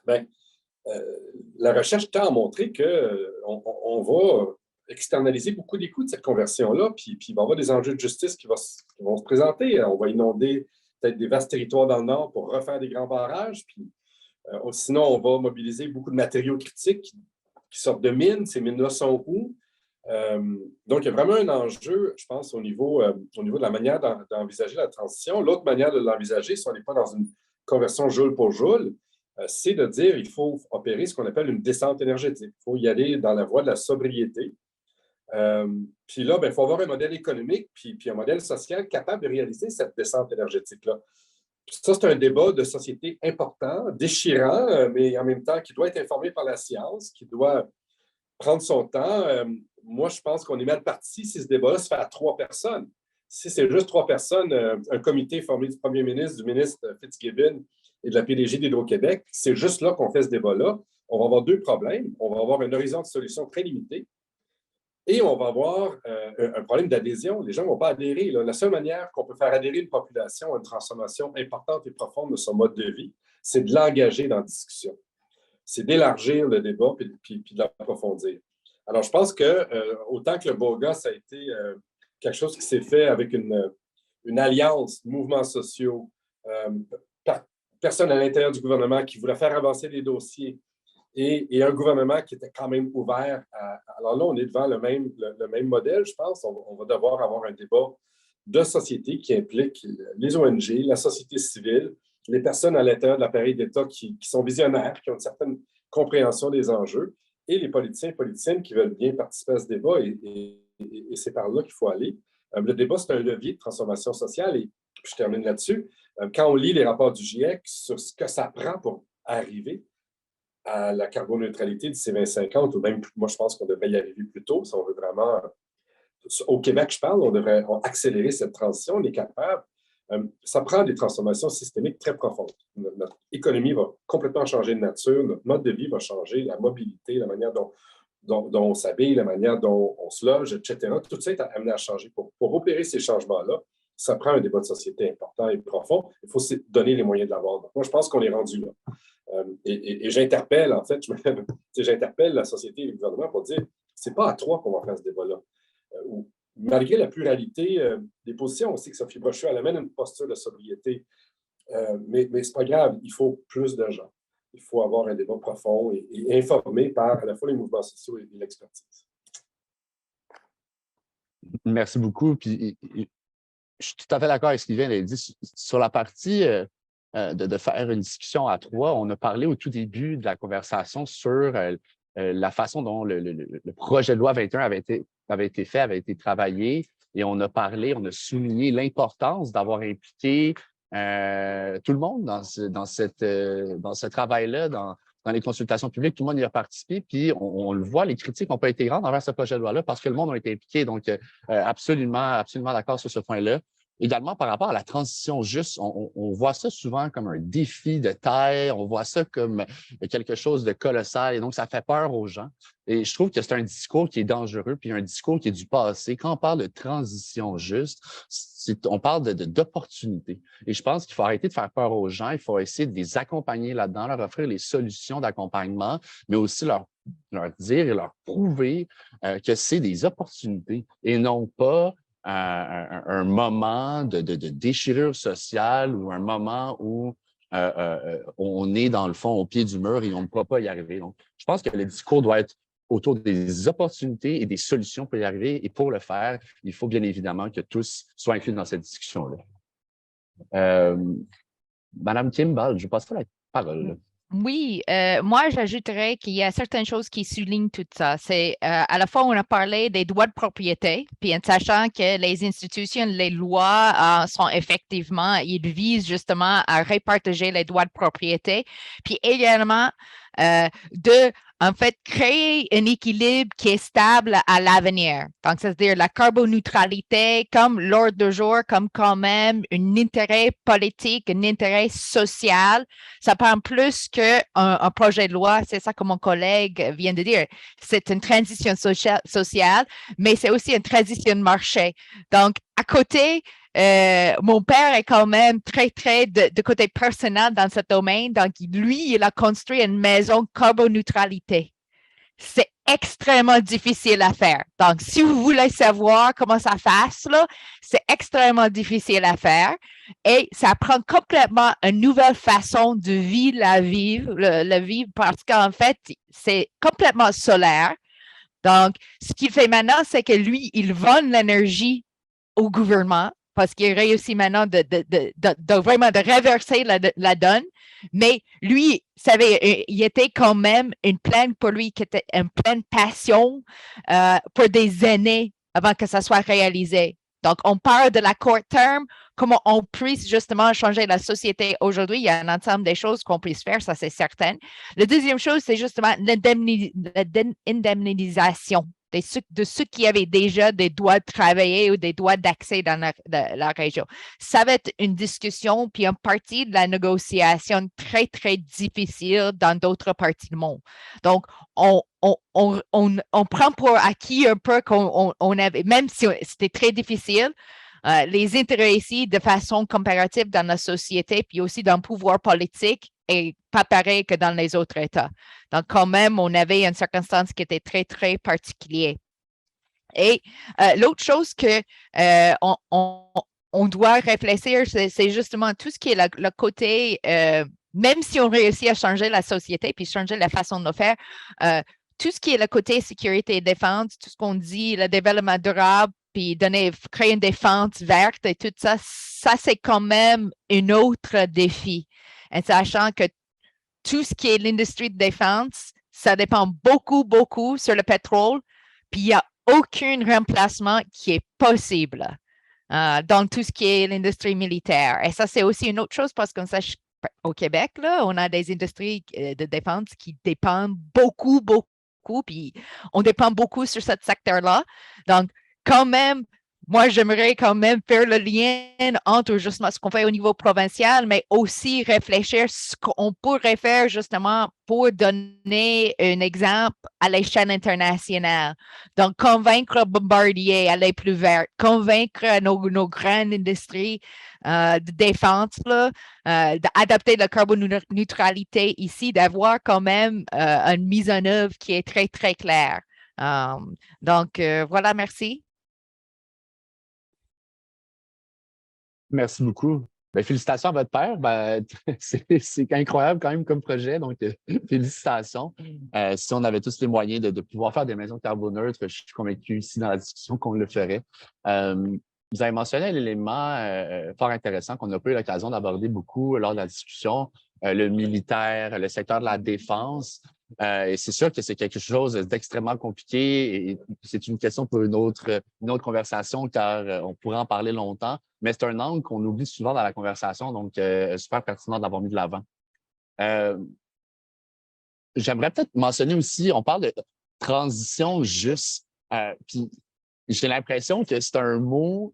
la recherche tend à montrer qu'on va externaliser beaucoup des coûts de cette conversion-là, puis il va y avoir des enjeux de justice qui vont se présenter. On va inonder peut-être des vastes territoires dans le Nord pour refaire des grands barrages, puis sinon, on va mobiliser beaucoup de matériaux critiques qui sortent de mines. Ces mines-là sont où? Donc, il y a vraiment un enjeu, je pense, au niveau de la manière d'envisager la transition. L'autre manière de l'envisager, si on n'est pas dans une conversion joule pour joule, c'est de dire qu'il faut opérer ce qu'on appelle une descente énergétique. Il faut y aller dans la voie de la sobriété. Puis là, il faut avoir un modèle économique puis un modèle social capable de réaliser cette descente énergétique-là. Ça, c'est un débat de société important, déchirant, mais en même temps qui doit être informé par la science, qui doit prendre son temps. Moi, je pense qu'on est mal parti si ce débat-là se fait à 3 personnes. Si c'est juste 3 personnes, un comité formé du premier ministre, du ministre Fitzgibbon et de la PDG d'Hydro-Québec, c'est juste là qu'on fait ce débat-là. On va avoir 2 problèmes. On va avoir un horizon de solution très limité et on va avoir un problème d'adhésion. Les gens ne vont pas adhérer. Là. La seule manière qu'on peut faire adhérer une population à une transformation importante et profonde de son mode de vie, c'est de l'engager dans la discussion. C'est d'élargir le débat puis de l'approfondir. Alors, je pense que autant que le BOGA, ça a été quelque chose qui s'est fait avec une alliance, mouvements sociaux, personnes à l'intérieur du gouvernement qui voulaient faire avancer les dossiers et un gouvernement qui était quand même ouvert à... Alors là, on est devant le même modèle, je pense. On va devoir avoir un débat de société qui implique les ONG, la société civile, les personnes à l'intérieur de l'appareil d'État qui sont visionnaires, qui ont une certaine compréhension des enjeux, et les politiciens et politiciennes qui veulent bien participer à ce débat, et c'est par là qu'il faut aller. Le débat, c'est un levier de transformation sociale, et je termine là-dessus. Quand on lit les rapports du GIEC sur ce que ça prend pour arriver à la carboneutralité d'ici 2050, ou même, moi, je pense qu'on devrait y arriver plus tôt, si on veut vraiment... Au Québec, je parle, on devrait accélérer cette transition, on est capable. Ça prend des transformations systémiques très profondes. Notre économie va complètement changer de nature, notre mode de vie va changer, la mobilité, la manière dont on s'habille, la manière dont on se loge, etc. Tout ça est amené à changer. Pour opérer ces changements-là, ça prend un débat de société important et profond. Il faut se donner les moyens de l'avoir. Donc, moi, je pense qu'on est rendu là. Et j'interpelle, en fait, j'interpelle la société et le gouvernement pour dire, c'est pas à 3 qu'on va faire ce débat-là. Malgré la pluralité des positions, on sait que Sophie Brochu, elle amène une posture de sobriété, mais c'est pas grave, il faut plus de gens. Il faut avoir un débat profond et informé par à la fois les mouvements sociaux et l'expertise.
Merci beaucoup. Puis, je suis tout à fait d'accord avec ce qu'il vient de dire. Sur la partie de faire une discussion à 3, on a parlé au tout début de la conversation sur la façon dont le projet de loi 21 avait été fait, avait été travaillé, et on a souligné l'importance d'avoir impliqué tout le monde dans ce travail-là, dans les consultations publiques. Tout le monde y a participé, puis on le voit, les critiques n'ont pas été grandes envers ce projet de loi-là parce que le monde a été impliqué. Donc, absolument d'accord sur ce point-là. Également, par rapport à la transition juste, on voit ça souvent comme un défi de taille, on voit ça comme quelque chose de colossal, et donc ça fait peur aux gens. Et je trouve que c'est un discours qui est dangereux, puis un discours qui est du passé. Quand on parle de transition juste, on parle d'opportunité. Et je pense qu'il faut arrêter de faire peur aux gens, il faut essayer de les accompagner là-dedans, leur offrir les solutions d'accompagnement, mais aussi leur dire et leur prouver que c'est des opportunités et non pas un moment de déchirure sociale ou un moment où on est dans le fond au pied du mur et on ne pourra pas y arriver. Donc, je pense que le discours doit être autour des opportunités et des solutions pour y arriver. Et pour le faire, il faut bien évidemment que tous soient inclus dans cette discussion-là. Madame Kimball, je passe la parole.
Oui, moi, j'ajouterais qu'il y a certaines choses qui soulignent tout ça. C'est à la fois, on a parlé des droits de propriété, puis en sachant que les institutions, les lois sont effectivement, ils visent justement à répartager les droits de propriété, puis également en fait, créer un équilibre qui est stable à l'avenir. Donc, c'est-à-dire la carboneutralité comme l'ordre du jour, comme quand même un intérêt politique, un intérêt social. Ça prend plus qu'un projet de loi. C'est ça que mon collègue vient de dire. C'est une transition sociale, mais c'est aussi une transition de marché. Donc, à côté, mon père est quand même très, très de côté personnel dans ce domaine. Donc, lui, il a construit une maison carboneutralité. C'est extrêmement difficile à faire. Donc, si vous voulez savoir comment ça fasse, là, c'est extrêmement difficile à faire et ça prend complètement une nouvelle façon de vivre le vivre parce qu'en fait, c'est complètement solaire. Donc, ce qu'il fait maintenant, c'est que lui, il vend l'énergie au gouvernement parce qu'il réussit maintenant de vraiment de reverser la donne. Mais lui, il était quand même une plainte pour lui qui était une pleine passion pour des années avant que ça soit réalisé. Donc, on parle de la court terme, comment on puisse justement changer la société aujourd'hui. Il y a un ensemble des choses qu'on puisse faire, ça c'est certain. La deuxième chose, c'est justement l'indemnisation de ceux qui avaient déjà des droits de travailler ou des droits d'accès dans la région. Ça va être une discussion puis une partie de la négociation très, très difficile dans d'autres parties du monde. Donc, on prend pour acquis un peu qu'on avait, même si c'était très difficile, les intérêts ici de façon comparative dans la société, puis aussi dans le pouvoir politique, est pas pareil que dans les autres États. Donc, quand même, on avait une circonstance qui était très, très particulière. Et l'autre chose que on doit réfléchir, c'est justement tout ce qui est le côté, même si on réussit à changer la société puis changer la façon de le faire, tout ce qui est le côté sécurité et défense, tout ce qu'on dit, le développement durable, puis créer une défense verte et tout ça, ça c'est quand même un autre défi. En sachant que tout ce qui est l'industrie de défense, ça dépend beaucoup, beaucoup sur le pétrole, puis il n'y a aucun remplacement qui est possible dans tout ce qui est l'industrie militaire. Et ça, c'est aussi une autre chose parce qu'on sache au Québec, là, on a des industries de défense qui dépendent beaucoup, beaucoup, puis on dépend beaucoup sur ce secteur-là. Donc, quand même, moi, j'aimerais quand même faire le lien entre justement ce qu'on fait au niveau provincial, mais aussi réfléchir ce qu'on pourrait faire justement pour donner un exemple à l'échelle internationale. Donc, convaincre Bombardier à aller plus vert, convaincre nos grandes industries de défense, d'adapter la carboneutralité ici, d'avoir quand même une mise en œuvre qui est très, très claire. Donc, voilà, merci.
Merci beaucoup. Ben, félicitations à votre père. Ben, c'est incroyable quand même comme projet. Donc, félicitations. Si on avait tous les moyens de pouvoir faire des maisons carboneutres, je suis convaincu ici dans la discussion qu'on le ferait. Vous avez mentionné un élément fort intéressant qu'on n'a pas eu l'occasion d'aborder beaucoup lors de la discussion, le militaire, le secteur de la défense. Et c'est sûr que c'est quelque chose d'extrêmement compliqué et c'est une question pour une autre conversation car on pourrait en parler longtemps, mais c'est un angle qu'on oublie souvent dans la conversation, donc super pertinent de l'avoir mis de l'avant. J'aimerais peut-être mentionner aussi, on parle de transition juste, puis j'ai l'impression que c'est un mot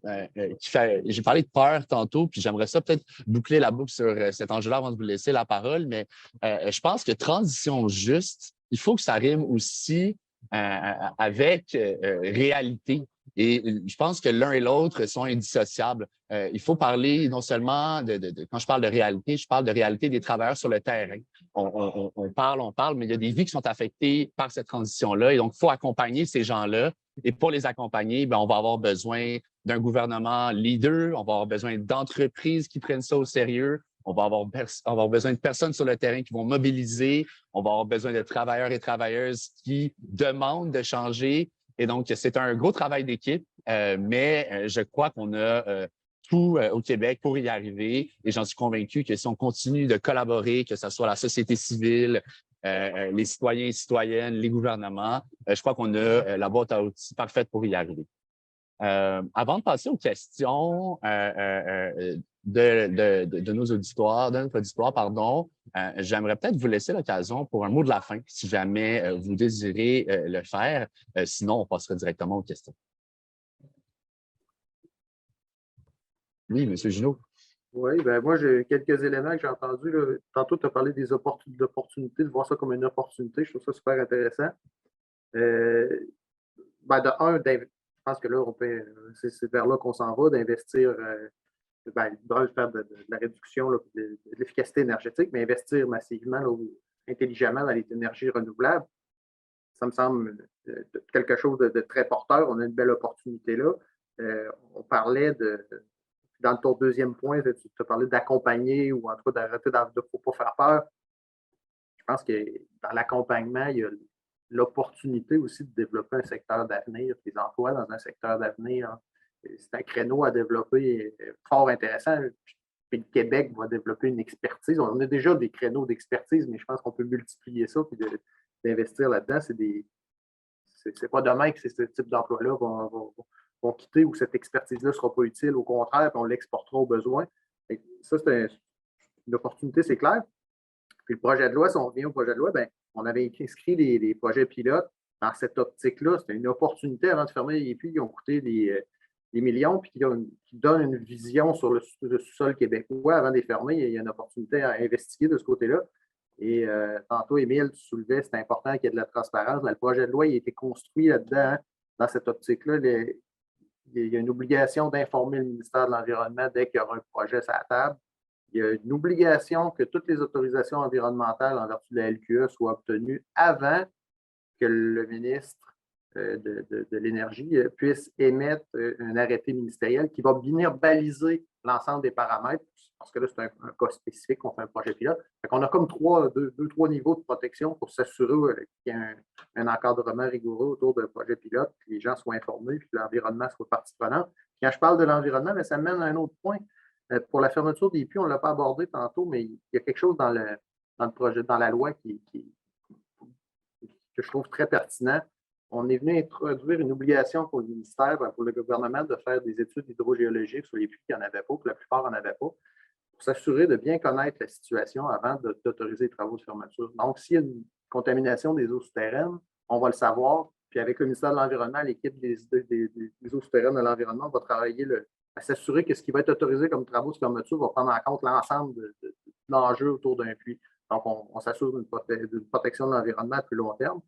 qui fait. J'ai parlé de peur tantôt, puis j'aimerais ça peut-être boucler la boucle sur cet enjeu-là avant de vous laisser la parole, mais je pense que transition juste, il faut que ça rime aussi avec réalité. Et je pense que l'un et l'autre sont indissociables. Il faut parler non seulement quand je parle de réalité, je parle de réalité des travailleurs sur le terrain. On parle, mais il y a des vies qui sont affectées par cette transition-là. Et donc, il faut accompagner ces gens-là. Et pour les accompagner, on va avoir besoin d'un gouvernement leader, on va avoir besoin d'entreprises qui prennent ça au sérieux, on va avoir besoin de personnes sur le terrain qui vont mobiliser, on va avoir besoin de travailleurs et travailleuses qui demandent de changer. Et donc, c'est un gros travail d'équipe, mais je crois qu'on a tout au Québec pour y arriver. Et j'en suis convaincu que si on continue de collaborer, que ce soit la société civile, les citoyens et citoyennes, les gouvernements, je crois qu'on a la boîte à outils parfaite pour y arriver. Avant de passer aux questions de nos auditoires, de notre auditoire, pardon, j'aimerais peut-être vous laisser l'occasion pour un mot de la fin, si jamais vous désirez le faire. Sinon, on passera directement aux questions. Oui, M. Ginaud.
Oui, ben moi, j'ai quelques éléments que j'ai entendus. Tantôt, tu as parlé des opportunités, de voir ça comme une opportunité. Je trouve ça super intéressant. De un, je pense que là, c'est vers là qu'on s'en va, d'investir, de faire de la réduction, là, de l'efficacité énergétique, mais investir massivement, là, intelligemment dans les énergies renouvelables. Ça me semble quelque chose de très porteur. On a une belle opportunité là. On parlait dans ton deuxième point, tu as parlé d'accompagner ou en tout cas d'arrêter de ne pas faire peur. Je pense que dans l'accompagnement, il y a l'opportunité aussi de développer un secteur d'avenir, des emplois dans un secteur d'avenir. C'est un créneau à développer fort intéressant. Puis le Québec va développer une expertise. On a déjà des créneaux d'expertise, mais je pense qu'on peut multiplier ça et d'investir là-dedans. C'est pas demain que ce type d'emploi-là vont quitter ou cette expertise-là ne sera pas utile. Au contraire, puis on l'exportera au besoin. Et ça, c'est une opportunité, c'est clair. Puis le projet de loi, si on revient au projet de loi, bien, on avait inscrit des projets pilotes dans cette optique-là. C'était une opportunité avant de fermer les puits qui ont coûté des millions, puis qui donnent une vision sur le sous-sol québécois avant de les fermer. Il y a une opportunité à investiguer de ce côté-là. Et tantôt, Émile, tu soulevais, c'est important qu'il y ait de la transparence. Dans le projet de loi, il a été construit là-dedans, hein, dans cette optique-là. Il y a une obligation d'informer le ministère de l'Environnement dès qu'il y aura un projet sur la table. Il y a une obligation que toutes les autorisations environnementales en vertu de la LQE soient obtenues avant que le ministre de l'Énergie puisse émettre un arrêté ministériel qui va venir baliser l'ensemble des paramètres, parce que là, c'est un cas spécifique qu'on fait un projet pilote. On a comme trois niveaux de protection pour s'assurer qu'il y ait un encadrement rigoureux autour d'un projet pilote, que les gens soient informés, puis que l'environnement soit partie prenante. Quand je parle de l'environnement, mais ça mène à un autre point. Pour la fermeture des puits, on ne l'a pas abordé tantôt, mais il y a quelque chose dans le projet, dans la loi que je trouve très pertinent. On est venu introduire une obligation pour le ministère, pour le gouvernement, de faire des études hydrogéologiques sur les puits qui n'en avaient pas, que la plupart n'en avaient pas, pour s'assurer de bien connaître la situation avant d'autoriser les travaux de fermeture. Donc, s'il y a une contamination des eaux souterraines, on va le savoir. Puis avec le ministère de l'Environnement, l'équipe des eaux souterraines de l'environnement va travailler à s'assurer que ce qui va être autorisé comme travaux de fermeture va prendre en compte l'ensemble de l'enjeu autour d'un puits. Donc, on s'assure d'une protection de l'environnement à plus long terme.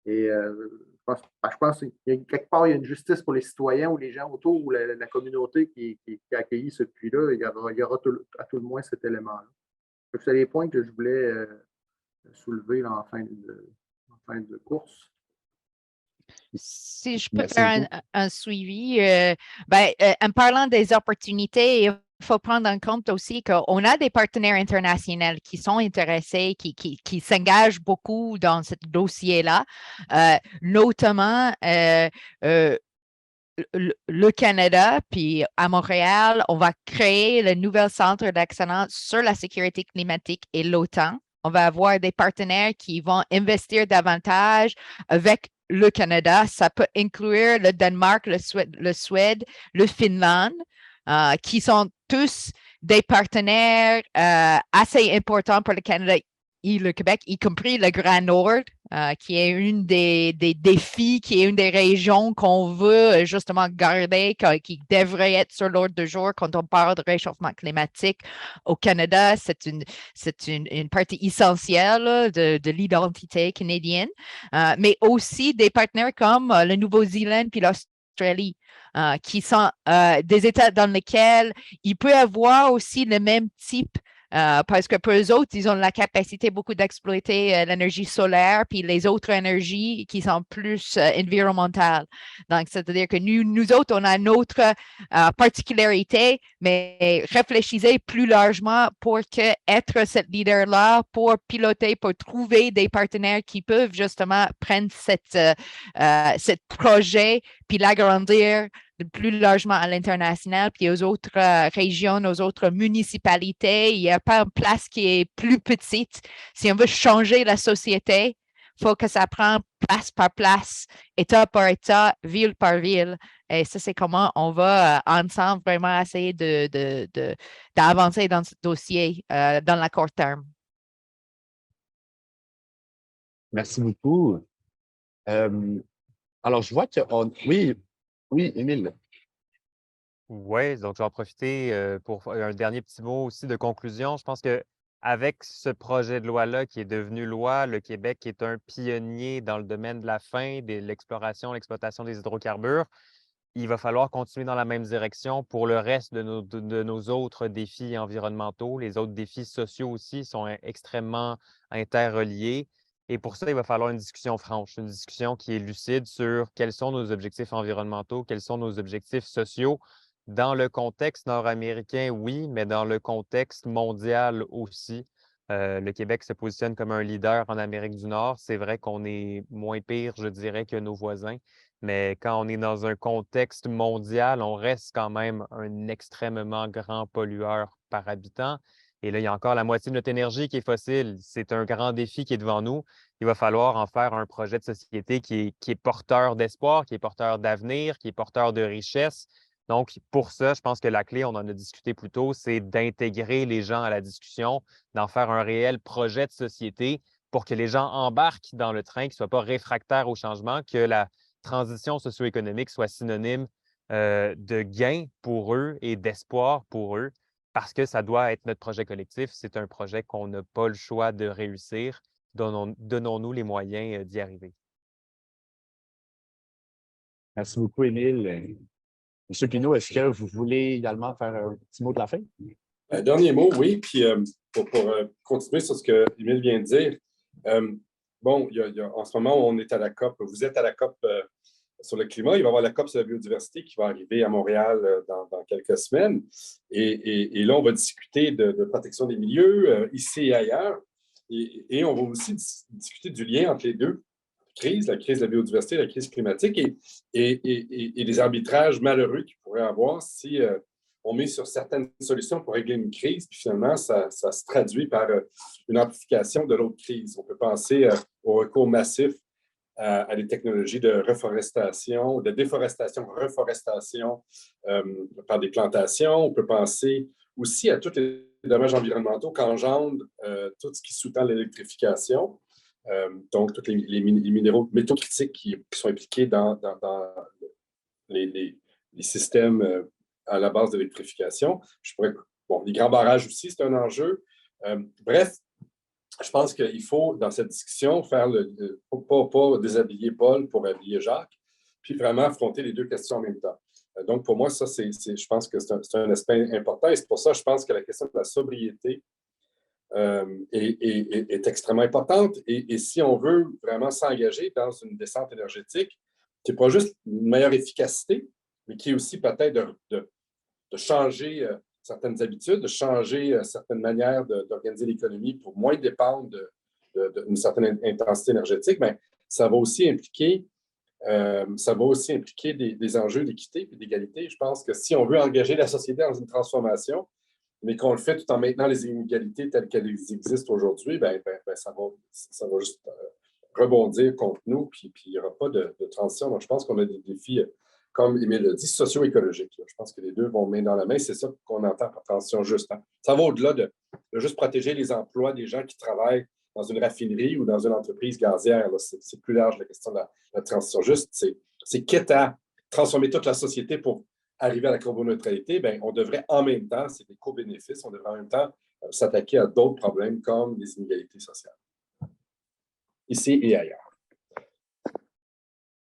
Et je pense qu'il y a quelque part, il y a une justice pour les citoyens ou les gens autour ou la communauté qui a accueilli ce puits-là. Il y aura à tout le moins cet élément-là. C'est les points que je voulais soulever là, en fin de course.
Si je peux faire un suivi, en parlant des opportunités, il faut prendre en compte aussi qu'on a des partenaires internationaux qui sont intéressés, qui s'engagent beaucoup dans ce dossier-là, notamment le Canada, puis à Montréal, on va créer le nouvel centre d'excellence sur la sécurité climatique et l'OTAN. On va avoir des partenaires qui vont investir davantage avec le Canada. Ça peut inclure le Danemark, le Suède, le Finlande, qui sont tous des partenaires assez importants pour le Canada et le Québec, y compris le Grand Nord, qui est une des défis, qui est une des régions qu'on veut justement garder, qui devrait être sur l'ordre du jour quand on parle de réchauffement climatique. Au Canada, c'est une partie essentielle de l'identité canadienne, mais aussi des partenaires comme le Nouveau-Zélande puis l'Australie, qui sont des États dans lesquels il peut y avoir aussi le même type parce que pour eux autres, ils ont la capacité beaucoup d'exploiter l'énergie solaire puis les autres énergies qui sont plus environnementales. Donc, c'est-à-dire que nous autres, on a notre particularité, mais réfléchissez plus largement pour être ce leader-là, pour piloter, pour trouver des partenaires qui peuvent justement prendre ce projet puis l'agrandir plus largement à l'international, puis aux autres régions, aux autres municipalités. Il n'y a pas une place qui est plus petite. Si on veut changer la société, il faut que ça prenne place par place, État par État, ville par ville. Et ça, c'est comment on va ensemble vraiment essayer d'avancer dans ce dossier dans le court terme.
Merci beaucoup. Alors, je vois que... Oui, Émile.
Oui, donc je vais en profiter pour un dernier petit mot aussi de conclusion. Je pense qu'avec ce projet de loi-là qui est devenu loi, le Québec est un pionnier dans le domaine de la fin, de l'exploration, l'exploitation des hydrocarbures. Il va falloir continuer dans la même direction pour le reste de nos autres défis environnementaux. Les autres défis sociaux aussi sont extrêmement interreliés. Et pour ça, il va falloir une discussion franche, une discussion qui est lucide sur quels sont nos objectifs environnementaux, quels sont nos objectifs sociaux. Dans le contexte nord-américain, oui, mais dans le contexte mondial aussi. Le Québec se positionne comme un leader en Amérique du Nord. C'est vrai qu'on est moins pire, je dirais, que nos voisins. Mais quand on est dans un contexte mondial, on reste quand même un extrêmement grand pollueur par habitant. Et là, il y a encore la moitié de notre énergie qui est fossile. C'est un grand défi qui est devant nous. Il va falloir en faire un projet de société qui est porteur d'espoir, qui est porteur d'avenir, qui est porteur de richesse. Donc, pour ça, je pense que la clé, on en a discuté plus tôt, c'est d'intégrer les gens à la discussion, d'en faire un réel projet de société pour que les gens embarquent dans le train, qu'ils ne soient pas réfractaires au changement, que la transition socio-économique soit synonyme de gain pour eux et d'espoir pour eux, parce que ça doit être notre projet collectif. C'est un projet qu'on n'a pas le choix de réussir. Donnons-nous les moyens d'y arriver.
Merci beaucoup, Émile. Monsieur Pinault, est-ce que vous voulez également faire un petit mot de la fin?
Dernier mot, oui. Puis pour continuer sur ce que Émile vient de dire, bon, en ce moment, on est à la COP. Vous êtes à la COP sur le climat. Il va y avoir la COP sur la biodiversité qui va arriver à Montréal dans quelques semaines. Et là, on va discuter de protection des milieux ici et ailleurs. Et on va aussi discuter du lien entre les deux crises, la crise de la biodiversité, la crise climatique et les arbitrages malheureux qu'il pourrait y avoir si on met sur certaines solutions pour régler une crise, puis finalement, ça se traduit par une amplification de l'autre crise. On peut penser au recours massif à des technologies de reforestation, de déforestation, reforestation par des plantations. On peut penser aussi à tous les dommages environnementaux qu'engendre tout ce qui sous-tend l'électrification. Donc, tous les minéraux, métaux critiques qui sont impliqués dans les systèmes à la base de l'électrification. Bon, les grands barrages aussi, c'est un enjeu. Bref, je pense qu'il faut, dans cette discussion, faire pas déshabiller Paul pour habiller Jacques, puis vraiment affronter les deux questions en même temps. Donc, pour moi, ça, je pense que c'est un aspect important. Et c'est pour ça que je pense que la question de la sobriété est extrêmement importante. Et si on veut vraiment s'engager dans une descente énergétique, qui n'est pas juste une meilleure efficacité, mais qui est aussi peut-être de changer certaines habitudes, de changer certaines manières d'organiser l'économie pour moins dépendre d'une certaine intensité énergétique, mais ça va aussi impliquer des enjeux d'équité et d'égalité. Je pense que si on veut engager la société dans une transformation, mais qu'on le fait tout en maintenant les inégalités telles qu'elles existent aujourd'hui, ça va juste rebondir contre nous, puis il n'y aura pas de transition. Donc, je pense qu'on a des défis, comme Émile l'a dit, socio-écologiques. Je pense que les deux vont main dans la main. C'est ça qu'on entend par transition juste. Hein. Ça va au-delà de juste protéger les emplois des gens qui travaillent dans une raffinerie ou dans une entreprise gazière. C'est plus large, la question de la transition juste. C'est quitte à transformer toute la société pour arriver à la carboneutralité, on devrait en même temps, c'est des co-bénéfices, on devrait en même temps s'attaquer à d'autres problèmes comme les inégalités sociales, ici et ailleurs.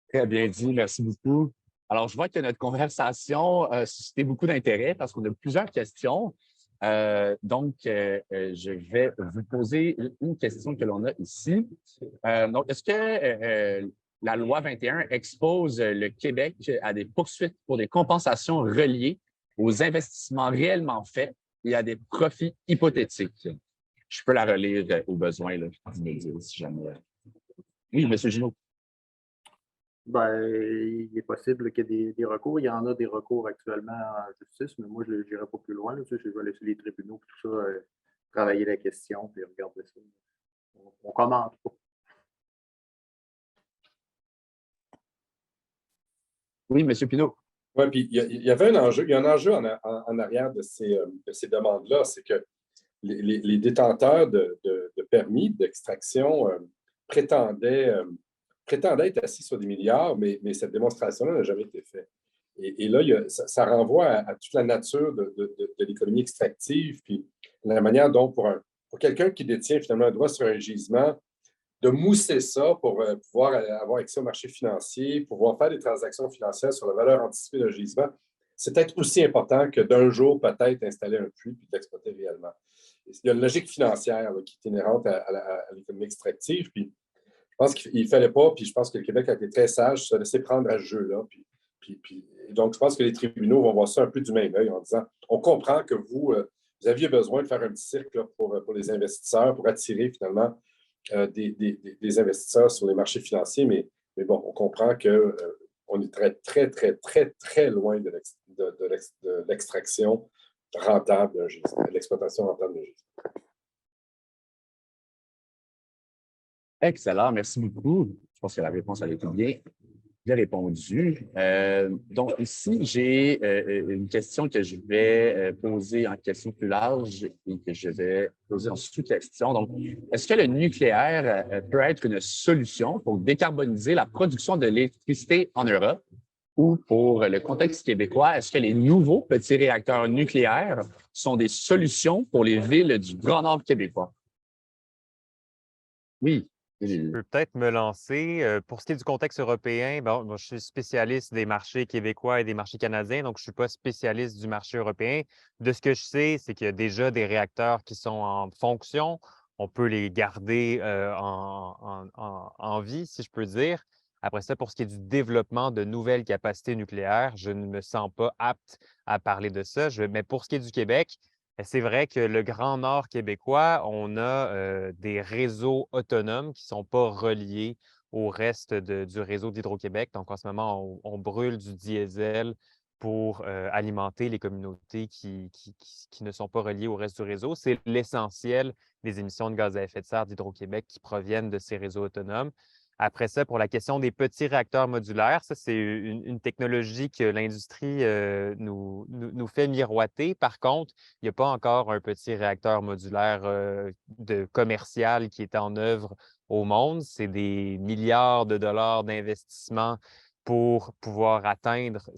Très bien dit, merci beaucoup. Alors, je vois que notre conversation a suscité beaucoup d'intérêt parce qu'on a plusieurs questions. Donc, je vais vous poser une question que l'on a ici. Donc, est-ce que la loi 21 expose le Québec à des poursuites pour des compensations reliées aux investissements réellement faits et à des profits hypothétiques? Je peux la relire au besoin, là, si jamais. Oui, M. Ginaud.
Il est possible qu'il y ait des recours. Il y en a des recours actuellement en justice, mais moi, je n'irai pas plus loin. Là, je vais laisser les tribunaux et tout ça travailler la question et regarder ça. On ne commente pas.
Oui, M. Pinault.
Oui, puis il y avait un enjeu. Il y a un enjeu en arrière de ces demandes-là, c'est que les détenteurs de permis d'extraction prétendaient être assis sur des milliards, mais cette démonstration-là n'a jamais été faite. Et là, ça renvoie à toute la nature de l'économie extractive, puis la manière dont, pour quelqu'un qui détient finalement un droit sur un gisement, de mousser ça pour pouvoir avoir accès au marché financier, pouvoir faire des transactions financières sur la valeur anticipée d'un gisement, c'est peut-être aussi important que d'un jour, peut-être, installer un puits puis l'exploiter réellement. Il y a une logique financière là, qui est inhérente à l'économie extractive, puis je pense qu'il ne fallait pas, puis je pense que le Québec a été très sage, se laisser prendre à ce jeu-là. Donc, je pense que les tribunaux vont voir ça un peu du même œil en disant, on comprend que vous aviez besoin de faire un petit cirque là, pour les investisseurs, pour attirer finalement des investisseurs sur les marchés financiers, mais bon, on comprend qu'on est très, très, très, très, très loin de l'extraction rentable d'un gisement, de l'exploitation rentable d'un gisement.
Excellent, merci beaucoup. Je pense que la réponse a été bien répondue. Donc, ici, j'ai une question que je vais poser en question plus large et que je vais poser en sous-question. Donc, est-ce que le nucléaire peut être une solution pour décarboniser la production de l'électricité en Europe? Ou pour le contexte québécois, est-ce que les nouveaux petits réacteurs nucléaires sont des solutions pour les villes du Grand Nord québécois? Oui.
Je peux peut-être me lancer. Pour ce qui est du contexte européen, bon, moi, je suis spécialiste des marchés québécois et des marchés canadiens, donc je ne suis pas spécialiste du marché européen. De ce que je sais, c'est qu'il y a déjà des réacteurs qui sont en fonction. On peut les garder en vie, si je peux dire. Après ça, pour ce qui est du développement de nouvelles capacités nucléaires, je ne me sens pas apte à parler de ça. Mais pour ce qui est du Québec, c'est vrai que le Grand Nord québécois, on a des réseaux autonomes qui ne sont pas reliés au reste du réseau d'Hydro-Québec. Donc, en ce moment, on brûle du diesel pour alimenter les communautés qui ne sont pas reliées au reste du réseau. C'est l'essentiel des émissions de gaz à effet de serre d'Hydro-Québec qui proviennent de ces réseaux autonomes. Après ça, pour la question des petits réacteurs modulaires, ça, c'est une technologie que l'industrie nous fait miroiter. Par contre, il n'y a pas encore un petit réacteur modulaire commercial qui est en œuvre au monde. C'est des milliards de dollars d'investissement pour pouvoir atteindre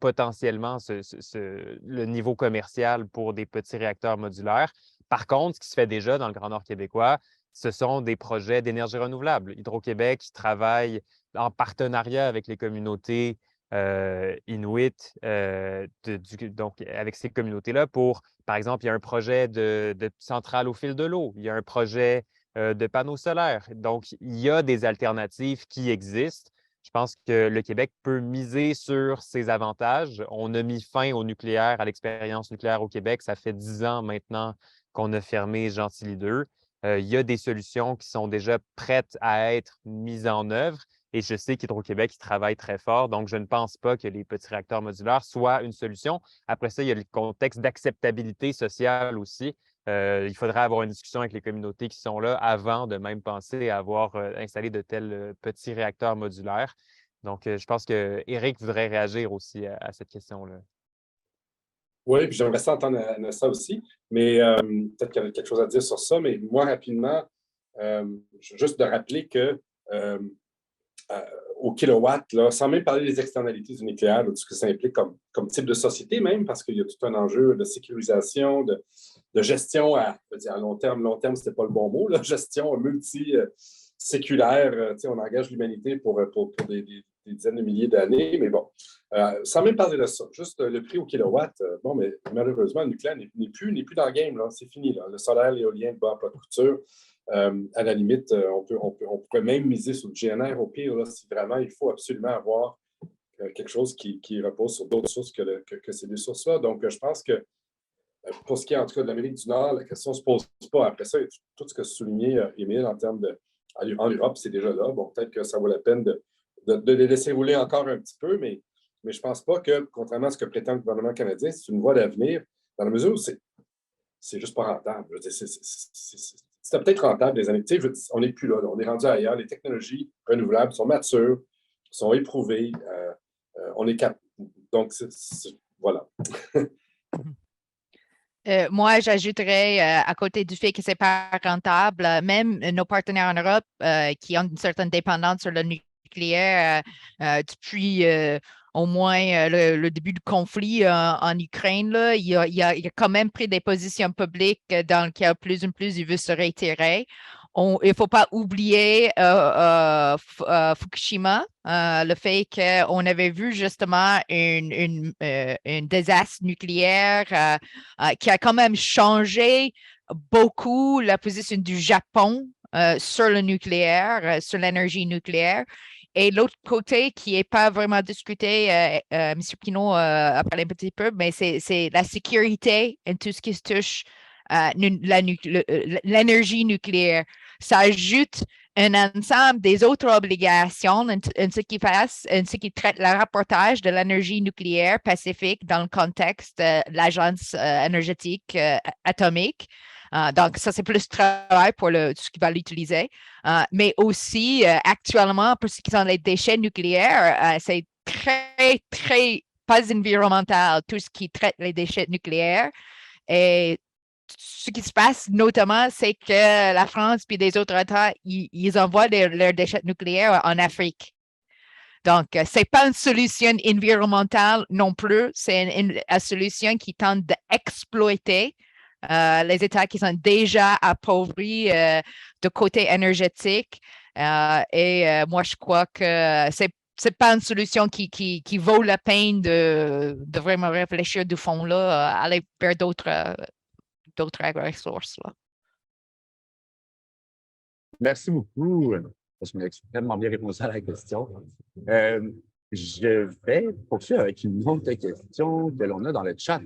potentiellement le niveau commercial pour des petits réacteurs modulaires. Par contre, ce qui se fait déjà dans le Grand Nord québécois, ce sont des projets d'énergie renouvelable. Hydro-Québec travaille en partenariat avec les communautés inuit, donc avec ces communautés-là pour, par exemple, il y a un projet de centrale au fil de l'eau, il y a un projet de panneaux solaires. Donc, il y a des alternatives qui existent. Je pense que le Québec peut miser sur ses avantages. On a mis fin au nucléaire, à l'expérience nucléaire au Québec. Ça fait 10 ans maintenant qu'on a fermé Gentilly 2. Il y a des solutions qui sont déjà prêtes à être mises en œuvre. Et je sais qu'Hydro-Québec travaille très fort, donc je ne pense pas que les petits réacteurs modulaires soient une solution. Après ça, il y a le contexte d'acceptabilité sociale aussi. Il faudrait avoir une discussion avec les communautés qui sont là avant de même penser à avoir installé de tels petits réacteurs modulaires. Donc, je pense qu'Éric voudrait réagir aussi à cette question-là.
Oui, puis j'aimerais ça entendre ça aussi, mais peut-être qu'il y a quelque chose à dire sur ça, mais moi, rapidement, juste de rappeler que au kilowatt, là, sans même parler des externalités du nucléaire, de ce que ça implique comme type de société même, parce qu'il y a tout un enjeu de sécurisation, de gestion à long terme. Long terme, ce n'était pas le bon mot, là, gestion multi-séculaire. On engage l'humanité pour des dizaines de milliers d'années, mais bon, sans même parler de ça, juste le prix au kilowatt, bon, mais malheureusement, le nucléaire n'est plus dans le game, là, c'est fini. Là. Le solaire, l'éolien, le bas à plat de couture, à la limite, on pourrait même miser sur le GNR au pire, là, si vraiment il faut absolument avoir quelque chose qui repose sur d'autres sources que ces deux sources-là. Donc, je pense que pour ce qui est en tout cas de l'Amérique du Nord, la question ne se pose pas. Après ça, tout ce que soulignait Émile en termes en Europe, c'est déjà là. Bon, peut-être que ça vaut la peine de les laisser rouler encore un petit peu, mais je ne pense pas que, contrairement à ce que prétend le gouvernement canadien, c'est une voie d'avenir, dans la mesure où c'est juste pas rentable. C'était peut-être rentable des années. On n'est plus là, on est rendu ailleurs. Les technologies renouvelables sont matures, sont éprouvées. On est capable. Donc, voilà.
Moi, j'ajouterais à côté du fait que c'est pas rentable, même nos partenaires en Europe qui ont une certaine dépendance sur le nucléaire depuis au moins le début du conflit en Ukraine, là, il a quand même pris des positions publiques dans lesquelles plus en plus il veut se retirer. Il ne faut pas oublier Fukushima, le fait qu'on avait vu justement un désastre nucléaire qui a quand même changé beaucoup la position du Japon sur le nucléaire, sur l'énergie nucléaire. Et l'autre côté qui n'est pas vraiment discuté, M. Pinault a parlé un petit peu, mais c'est la sécurité et tout ce qui se touche l'énergie nucléaire. Ça ajoute un ensemble des autres obligations en ce qui traite le rapportage de l'énergie nucléaire pacifique dans le contexte de l'Agence énergétique atomique. Donc, ça, c'est plus travail pour ce qui va l'utiliser. Mais aussi, actuellement, pour ce qui sont les déchets nucléaires, c'est très, très pas environnemental, tout ce qui traite les déchets nucléaires. Et ce qui se passe notamment, c'est que la France et des autres États, ils envoient leurs déchets nucléaires en Afrique. Donc, ce n'est pas une solution environnementale non plus, c'est une solution qui tente d'exploiter les États qui sont déjà appauvris de côté énergétique. Moi, je crois que c'est pas une solution qui vaut la peine de vraiment réfléchir du fond là, aller vers d'autres agri-ressources.
Merci beaucoup. Parce que vous avez extrêmement bien répondu à la question. Je vais poursuivre avec une autre question que l'on a dans le chat.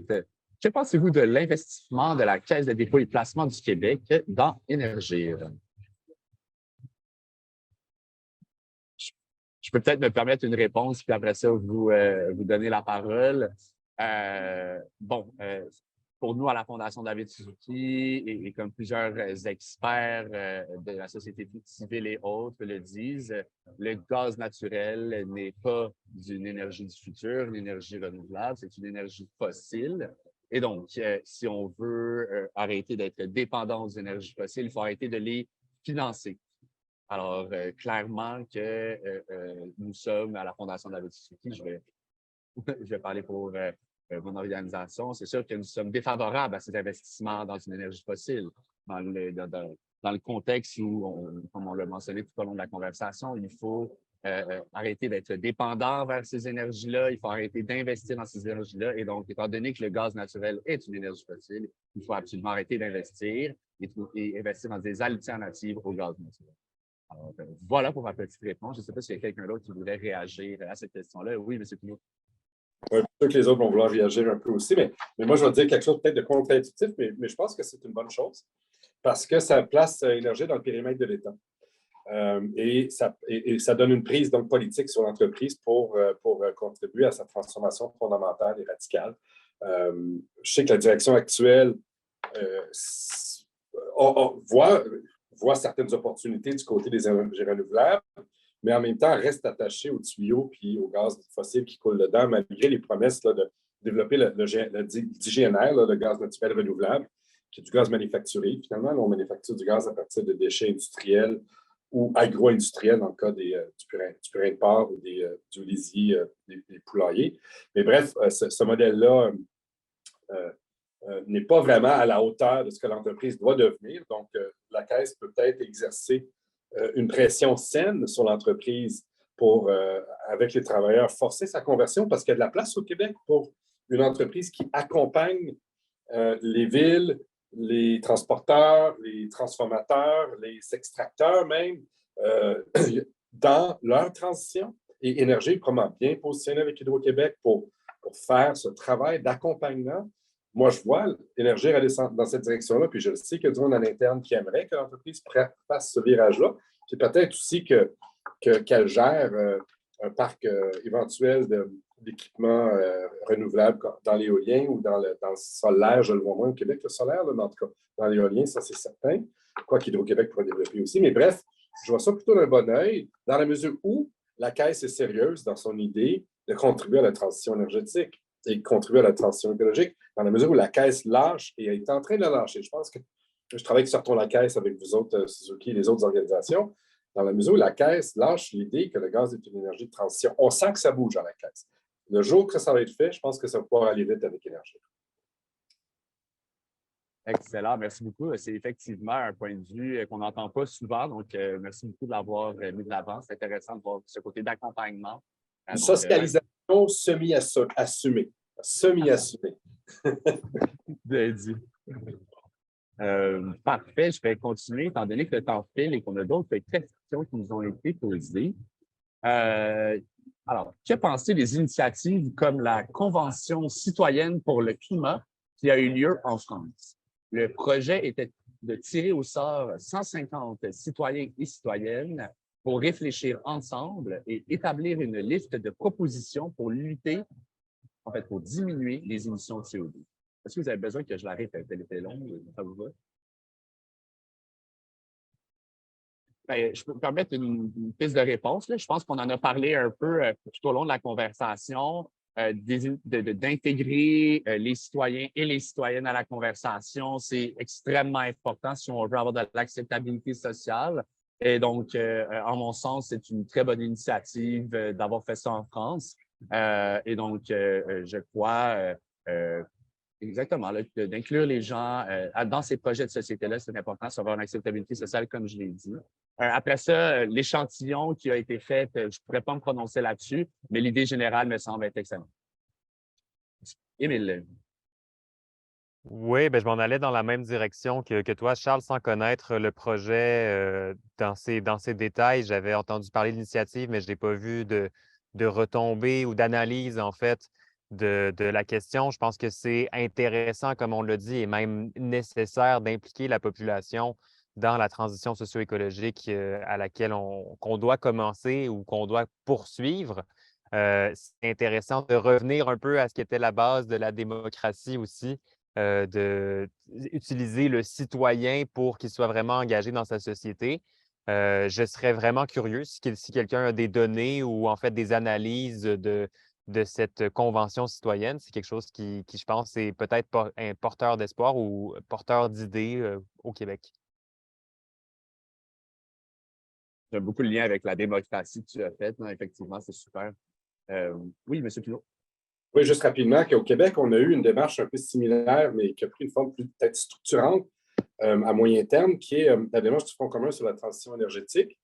Que pensez-vous de l'investissement de la Caisse de dépôt et placement du Québec dans Énergir? Je peux peut-être me permettre une réponse, puis après ça, vous donner la parole. Pour nous, à la Fondation David Suzuki, et comme plusieurs experts de la société civile et autres le disent, le gaz naturel n'est pas une énergie du futur, une énergie renouvelable, c'est une énergie fossile. Et donc, si on veut arrêter d'être dépendant aux énergies fossiles, il faut arrêter de les financer. Alors, clairement que nous sommes à la Fondation David Suzuki, je vais parler pour mon organisation, c'est sûr que nous sommes défavorables à ces investissements dans une énergie fossile. Dans le contexte où, comme on l'a mentionné tout au long de la conversation, il faut arrêter d'être dépendant vers ces énergies-là, il faut arrêter d'investir dans ces énergies-là. Et donc, étant donné que le gaz naturel est une énergie fossile, il faut absolument arrêter d'investir et investir dans des alternatives au gaz naturel. Alors, voilà pour ma petite réponse. Je ne sais pas s'il y a quelqu'un d'autre qui voudrait réagir à cette question-là. Oui, M. Pinot.
Je suis sûr que les autres vont vouloir réagir un peu aussi, mais moi, je vais dire quelque chose peut-être de contre-intuitif, mais je pense que c'est une bonne chose parce que ça place Énergir dans le périmètre de l'État. Et ça donne une prise donc, politique sur l'entreprise pour contribuer à sa transformation fondamentale et radicale. Je sais que la direction actuelle voit certaines opportunités du côté des énergies renouvelables, mais en même temps reste attaché aux tuyaux puis au gaz fossile qui coule dedans, malgré les promesses là, de développer le DGNR, le gaz naturel renouvelable, qui est du gaz manufacturé. Finalement, là, on manufacture du gaz à partir de déchets industriels ou agro-industriels dans le cas du purin de porc ou du lisier, des poulaillers. Mais bref, ce modèle-là n'est pas vraiment à la hauteur de ce que l'entreprise doit devenir. Donc, la Caisse peut peut-être exercer une pression saine sur l'entreprise pour, avec les travailleurs, forcer sa conversion parce qu'il y a de la place au Québec pour une entreprise qui accompagne les villes, les transporteurs, les transformateurs, les extracteurs même, dans leur transition. Et Énergir est probablement bien positionné avec Hydro-Québec pour faire ce travail d'accompagnement. Moi, je vois Énergir aller dans cette direction-là, puis je le sais qu'il y a du monde à l'interne qui aimerait que l'entreprise fasse ce virage-là. Puis peut-être aussi qu'elle gère un parc éventuel d'équipements renouvelables dans l'éolien ou dans le solaire, je le vois moins au Québec, le solaire, là, mais en tout cas, dans l'éolien, ça c'est certain. Quoi qu'Hydro-Québec pourrait développer aussi. Mais bref, je vois ça plutôt d'un bon œil, dans la mesure où la Caisse est sérieuse dans son idée de contribuer à la transition énergétique et contribuer à la transition écologique, dans la mesure où la Caisse lâche et est en train de la lâcher. Je pense que je travaille sur Sortons la Caisse avec vous autres, Suzuki et les autres organisations, dans la mesure où la Caisse lâche l'idée que le gaz est une énergie de transition. On sent que ça bouge à la Caisse. Le jour que ça va être fait, je pense que ça va pouvoir aller vite avec Énergir.
Excellent, merci beaucoup. C'est effectivement un point de vue qu'on n'entend pas souvent, donc merci beaucoup de l'avoir mis de l'avant. C'est intéressant de voir ce côté d'accompagnement.
Une socialisation semi-assumée. Semi-assumée.
Bien dit. Parfait, je vais continuer, étant donné que le temps file et qu'on a d'autres questions qui nous ont été posées. Alors, que pensez des initiatives comme la Convention citoyenne pour le climat qui a eu lieu en France? Le projet était de tirer au sort 150 citoyens et citoyennes pour réfléchir ensemble et établir une liste de propositions pour lutter, en fait, pour diminuer les émissions de CO2. Est-ce que vous avez besoin que je la répète? Elle était longue, ça vous va? Ben, je peux me permettre une piste de réponse, là. Je pense qu'on en a parlé un peu tout au long de la conversation, d'intégrer les citoyens et les citoyennes à la conversation. C'est extrêmement important si on veut avoir de l'acceptabilité sociale. Et donc, en mon sens, c'est une très bonne initiative d'avoir fait ça en France. Et donc, je crois exactement là, d'inclure les gens dans ces projets de société-là, c'est important, ça va avoir une acceptabilité sociale, comme je l'ai dit. Après ça, l'échantillon qui a été fait, je ne pourrais pas me prononcer là-dessus, mais l'idée générale me semble être excellente. Émile.
Oui, ben, je m'en allais dans la même direction que toi, Charles, sans connaître le projet dans ses détails. J'avais entendu parler de l'initiative, mais je n'ai pas vu de retombées ou d'analyse, en fait, de la question. Je pense que c'est intéressant, comme on l'a dit, et même nécessaire d'impliquer la population dans la transition socio-écologique à laquelle qu'on doit commencer ou qu'on doit poursuivre. C'est intéressant de revenir un peu à ce qui était la base de la démocratie aussi, d'utiliser le citoyen pour qu'il soit vraiment engagé dans sa société. Je serais vraiment curieux si quelqu'un a des données ou en fait des analyses de cette convention citoyenne. C'est quelque chose qui, je pense, est peut-être un porteur d'espoir ou porteur d'idées au Québec.
J'aime beaucoup le lien avec la démocratie que tu as fait. Non, effectivement, c'est super. Oui, M. Pilot.
Oui, juste rapidement, qu'au Québec, on a eu une démarche un peu similaire, mais qui a pris une forme plus peut-être structurante à moyen terme, qui est la démarche du Fonds commun sur la transition énergétique,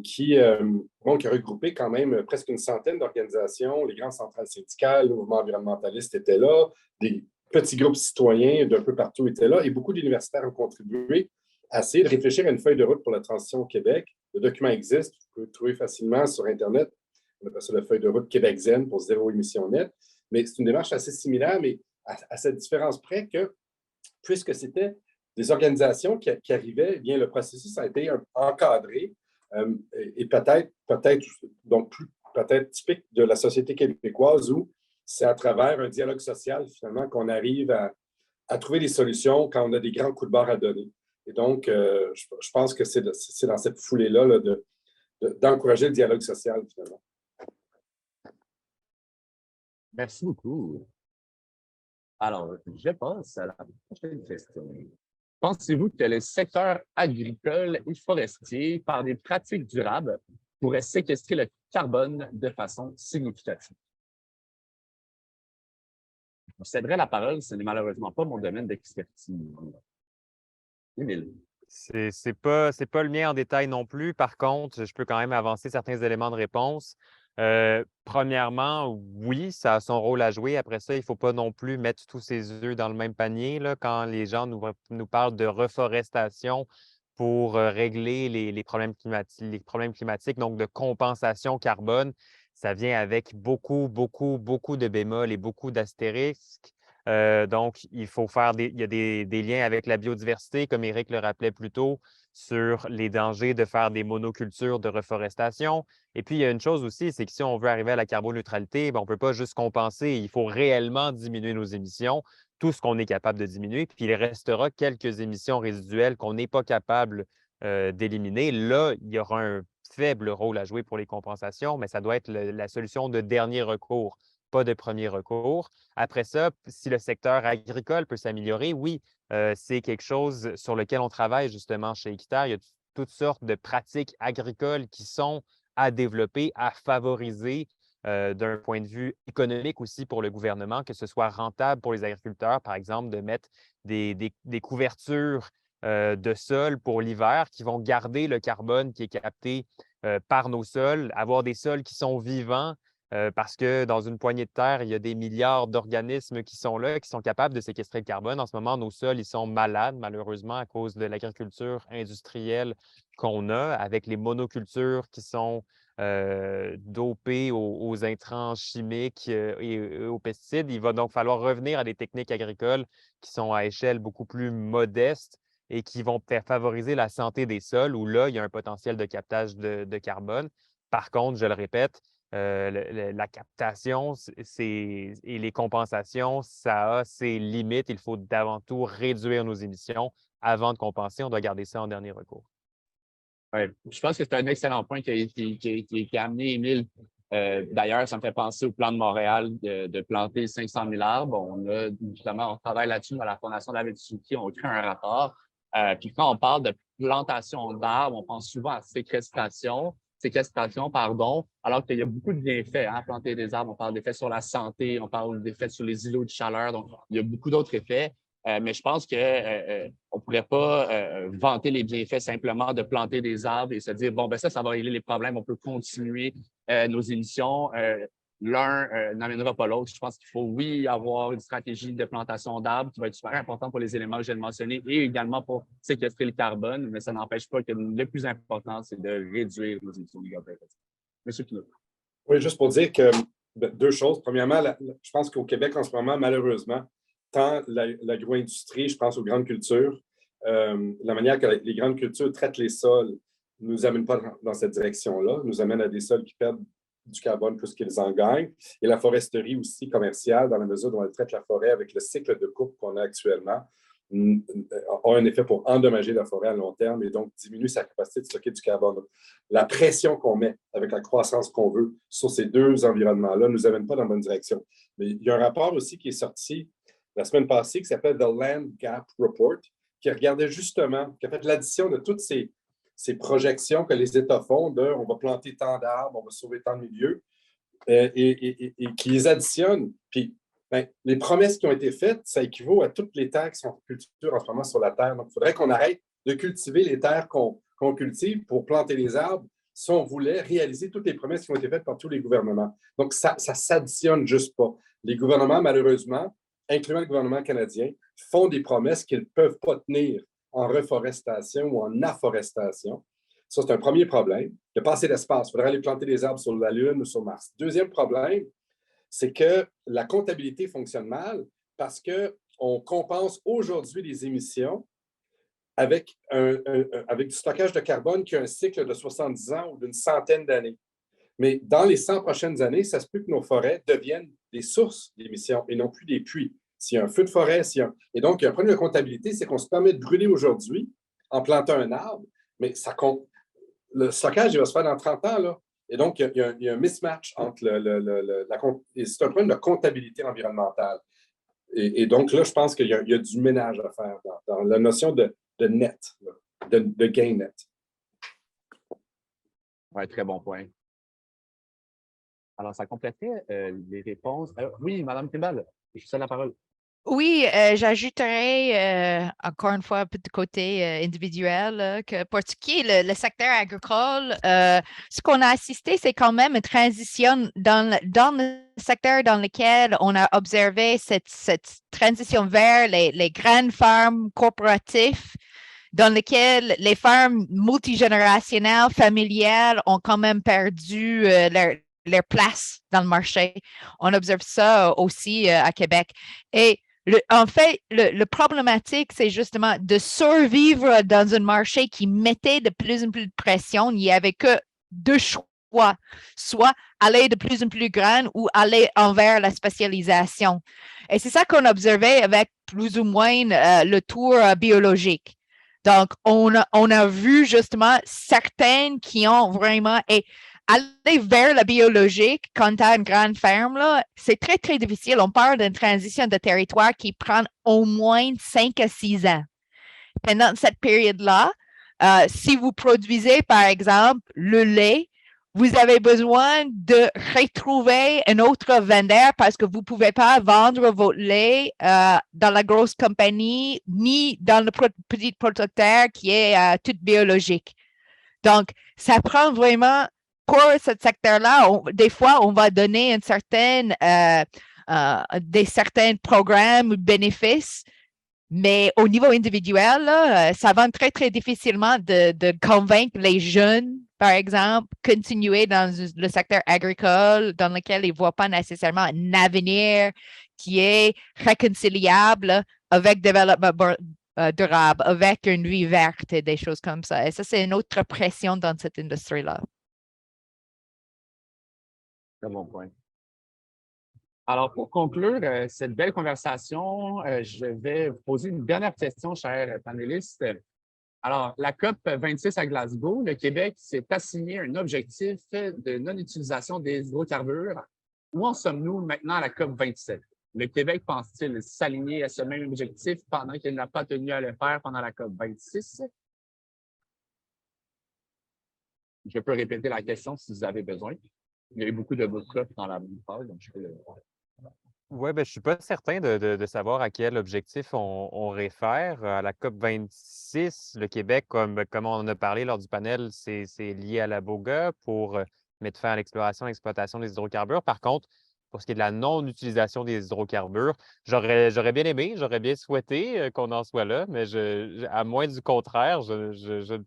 qui a regroupé quand même presque une centaine d'organisations. Les grandes centrales syndicales, le mouvement environnementaliste était là, des petits groupes citoyens d'un peu partout étaient là, et beaucoup d'universitaires ont contribué à essayer de réfléchir à une feuille de route pour la transition au Québec. Le document existe, vous pouvez le trouver facilement sur Internet. On appelle ça la feuille de route Québec Zen pour zéro émission nette. Mais c'est une démarche assez similaire, mais à cette différence près que, puisque c'était des organisations qui arrivaient, eh bien, le processus a été encadré et peut-être typique de la société québécoise où c'est à travers un dialogue social, finalement, qu'on arrive à trouver des solutions quand on a des grands coups de barre à donner. Et donc, je pense que c'est dans cette foulée-là là, d'encourager le dialogue social, finalement.
Merci beaucoup. Alors, je passe à la prochaine question. Pensez-vous que le secteur agricole et forestier, par des pratiques durables, pourrait séquestrer le carbone de façon significative? Je céderai la parole, ce n'est malheureusement pas mon domaine d'expertise. Émile.
C'est pas le mien en détail non plus. Par contre, je peux quand même avancer certains éléments de réponse. Premièrement, oui, ça a son rôle à jouer. Après ça, il ne faut pas non plus mettre tous ses œufs dans le même panier, là, quand les gens nous parlent de reforestation pour régler les problèmes climatiques, donc de compensation carbone. Ça vient avec beaucoup, beaucoup, beaucoup de bémols et beaucoup d'astérisques. Donc, il faut il y a des liens avec la biodiversité, comme Éric le rappelait plus tôt, sur les dangers de faire des monocultures de reforestation. Et puis, il y a une chose aussi, c'est que si on veut arriver à la carboneutralité, on ne peut pas juste compenser, il faut réellement diminuer nos émissions, tout ce qu'on est capable de diminuer, puis il restera quelques émissions résiduelles qu'on n'est pas capable d'éliminer. Là, il y aura un faible rôle à jouer pour les compensations, mais ça doit être la solution de dernier recours, pas de premier recours. Après ça, si le secteur agricole peut s'améliorer, oui, c'est quelque chose sur lequel on travaille justement chez Équiterre. Il y a toutes sortes de pratiques agricoles qui sont à développer, à favoriser d'un point de vue économique aussi pour le gouvernement, que ce soit rentable pour les agriculteurs, par exemple, de mettre des couvertures de sol pour l'hiver qui vont garder le carbone qui est capté par nos sols, avoir des sols qui sont vivants, parce que dans une poignée de terre, il y a des milliards d'organismes qui sont là, qui sont capables de séquestrer le carbone. En ce moment, nos sols, ils sont malades, malheureusement, à cause de l'agriculture industrielle qu'on a, avec les monocultures qui sont dopées aux intrants chimiques et aux pesticides. Il va donc falloir revenir à des techniques agricoles qui sont à échelle beaucoup plus modeste et qui vont favoriser la santé des sols, où là, il y a un potentiel de captage de carbone. Par contre, je le répète, la captation et les compensations, ça a ses limites. Il faut d'avant tout réduire nos émissions avant de compenser. On doit garder ça en dernier recours.
Ouais, je pense que c'est un excellent point qui a amené Émile. D'ailleurs, ça me fait penser au plan de Montréal de planter 500 000 arbres. On travaille là-dessus dans la Fondation David Suzuki, on crée un rapport. Puis quand on parle de plantation d'arbres, on pense souvent à séquestration, alors qu'il y a beaucoup de bienfaits à planter des arbres. On parle d'effets sur la santé, on parle d'effets sur les îlots de chaleur. Donc, il y a beaucoup d'autres effets. Mais je pense qu'on ne pourrait pas vanter les bienfaits simplement de planter des arbres et se dire, bon, ben ça va régler les problèmes, on peut continuer nos émissions. L'un n'amènera pas l'autre. Je pense qu'il faut, oui, avoir une stratégie de plantation d'arbres qui va être super importante pour les éléments que je viens de mentionner et également pour séquestrer le carbone, mais ça n'empêche pas que le plus important, c'est de réduire nos émissions de gaz à effet de serre. Monsieur Pinault.
Oui, juste pour dire que deux choses. Premièrement, je pense qu'au Québec, en ce moment, malheureusement, tant l'agro-industrie, je pense aux grandes cultures, la manière que les grandes cultures traitent les sols ne nous amène pas dans cette direction-là, nous amène à des sols qui perdent du carbone plus qu'ils en gagnent. Et la foresterie aussi commerciale, dans la mesure où elle traite la forêt avec le cycle de coupe qu'on a actuellement, a un effet pour endommager la forêt à long terme et donc diminue sa capacité de stocker du carbone. La pression qu'on met avec la croissance qu'on veut sur ces deux environnements-là ne nous amène pas dans la bonne direction. Mais il y a un rapport aussi qui est sorti la semaine passée qui s'appelle The Land Gap Report, qui regardait justement, qui a fait l'addition de toutes ces projections que les États font de on va planter tant d'arbres, on va sauver tant de milieux, et qui les additionnent. Puis, les promesses qui ont été faites, ça équivaut à toutes les terres qui sont en culture en ce moment sur la Terre. Donc, il faudrait qu'on arrête de cultiver les terres qu'on cultive pour planter les arbres si on voulait réaliser toutes les promesses qui ont été faites par tous les gouvernements. Donc, ça ne s'additionne juste pas. Les gouvernements, malheureusement, incluant le gouvernement canadien, font des promesses qu'ils ne peuvent pas tenir en reforestation ou en afforestation. Ça, c'est un premier problème. Il n'y a pas assez d'espace. Il faudrait aller planter des arbres sur la Lune ou sur Mars. Deuxième problème, c'est que la comptabilité fonctionne mal parce qu'on compense aujourd'hui les émissions avec du stockage de carbone qui a un cycle de 70 ans ou d'une centaine d'années. Mais dans les 100 prochaines années, ça se peut que nos forêts deviennent des sources d'émissions et non plus des puits. S'il y a un feu de forêt, et donc, il y a un problème de comptabilité, c'est qu'on se permet de brûler aujourd'hui en plantant un arbre, mais ça compte. Le stockage, il va se faire dans 30 ans, là. Et donc, il y a un mismatch entre c'est un problème de comptabilité environnementale. Et donc, là, je pense qu'il y a du ménage à faire dans la notion de net, de gain net.
Oui, très bon point. Alors, ça complétait les réponses. Oui, Mme Kimball, je vous cède la parole.
Oui, j'ajouterais encore une fois un peu du côté individuel que pour ce qui est le secteur agricole, ce qu'on a assisté, c'est quand même une transition dans le secteur dans lequel on a observé cette transition vers les grandes fermes corporatives dans lesquelles les fermes multigénérationnelles, familiales ont quand même perdu leur place dans le marché. On observe ça aussi à Québec. Et en fait, le problématique, c'est justement de survivre dans un marché qui mettait de plus en plus de pression. Il n'y avait que deux choix, soit aller de plus en plus grand ou aller envers la spécialisation. Et c'est ça qu'on observait avec plus ou moins le tour biologique. Donc, on a vu justement certaines qui ont vraiment... aller vers le biologique quand tu as une grande ferme, là, c'est très, très difficile. On parle d'une transition de territoire qui prend au moins 5 à 6 ans. Pendant cette période-là, si vous produisez, par exemple, le lait, vous avez besoin de retrouver un autre vendeur parce que vous ne pouvez pas vendre votre lait dans la grosse compagnie ni dans le petit producteur qui est tout biologique. Donc, ça prend vraiment... Pour ce secteur-là, des fois, on va donner des certains programmes ou bénéfices, mais au niveau individuel, là, ça va très, très difficilement de convaincre les jeunes, par exemple, continuer dans le secteur agricole dans lequel ils ne voient pas nécessairement un avenir qui est réconciliable avec le développement durable, avec une vie verte et des choses comme ça. Et ça, c'est une autre pression dans cette industrie-là.
Très bon point. Alors, pour conclure cette belle conversation, je vais vous poser une dernière question, chers panélistes. Alors, la COP 26 à Glasgow, le Québec s'est assigné un objectif de non-utilisation des hydrocarbures. Où en sommes-nous maintenant à la COP 27? Le Québec pense-t-il s'aligner à ce même objectif pendant qu'il n'a pas tenu à le faire pendant la COP 26? Je peux répéter la question si vous avez besoin. Il y a eu beaucoup de COP dans la même phase, donc je peux le...
Oui, ben, je ne suis pas certain de savoir à quel objectif on réfère. À la COP 26, le Québec, comme on en a parlé lors du panel, c'est lié à la BOGA pour mettre fin à l'exploration et l'exploitation des hydrocarbures. Par contre, pour ce qui est de la non-utilisation des hydrocarbures, j'aurais bien aimé, j'aurais bien souhaité qu'on en soit là, mais à moins du contraire,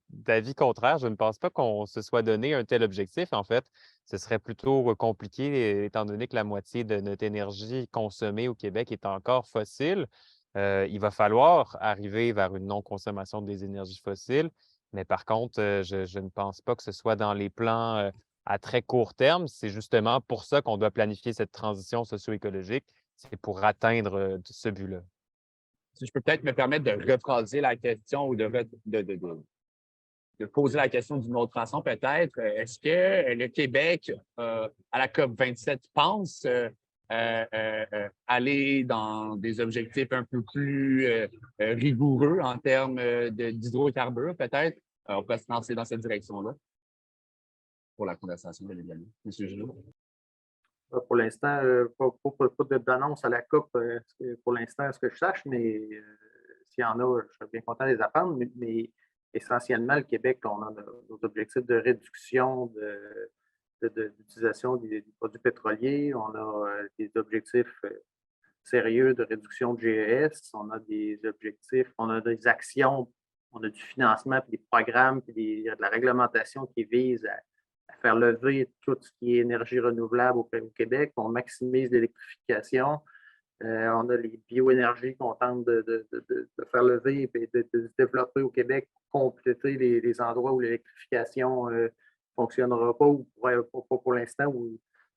d'avis contraire, je ne pense pas qu'on se soit donné un tel objectif. En fait, ce serait plutôt compliqué étant donné que la moitié de notre énergie consommée au Québec est encore fossile. Il va falloir arriver vers une non-consommation des énergies fossiles, mais par contre, je ne pense pas que ce soit dans les plans à très court terme. C'est justement pour ça qu'on doit planifier cette transition socio-écologique. C'est pour atteindre ce but-là.
Si je peux peut-être me permettre de rephraser la question ou de poser la question d'une autre façon, peut-être. Est-ce que le Québec, à la COP 27, pense aller dans des objectifs un peu plus rigoureux en termes d'hydrocarbures, peut-être? On peut se lancer dans cette direction-là pour la conversation, bien évidemment. Monsieur Gillot.
Pour l'instant, pas d'annonce à la COP pour l'instant, à ce que je sache, mais s'il y en a, je serais bien content de les apprendre. Mais essentiellement, le Québec, on a nos objectifs de réduction d'utilisation des produits pétroliers. On a des objectifs sérieux de réduction de GES. On a des objectifs, on a des actions, on a du financement, puis des programmes, puis il y a de la réglementation qui vise à faire lever tout ce qui est énergie renouvelable au Québec. On maximise l'électrification. On a les bioénergies qu'on tente de faire lever et de se développer au Québec pour compléter les endroits où l'électrification ne fonctionnera pas ou pas pour l'instant.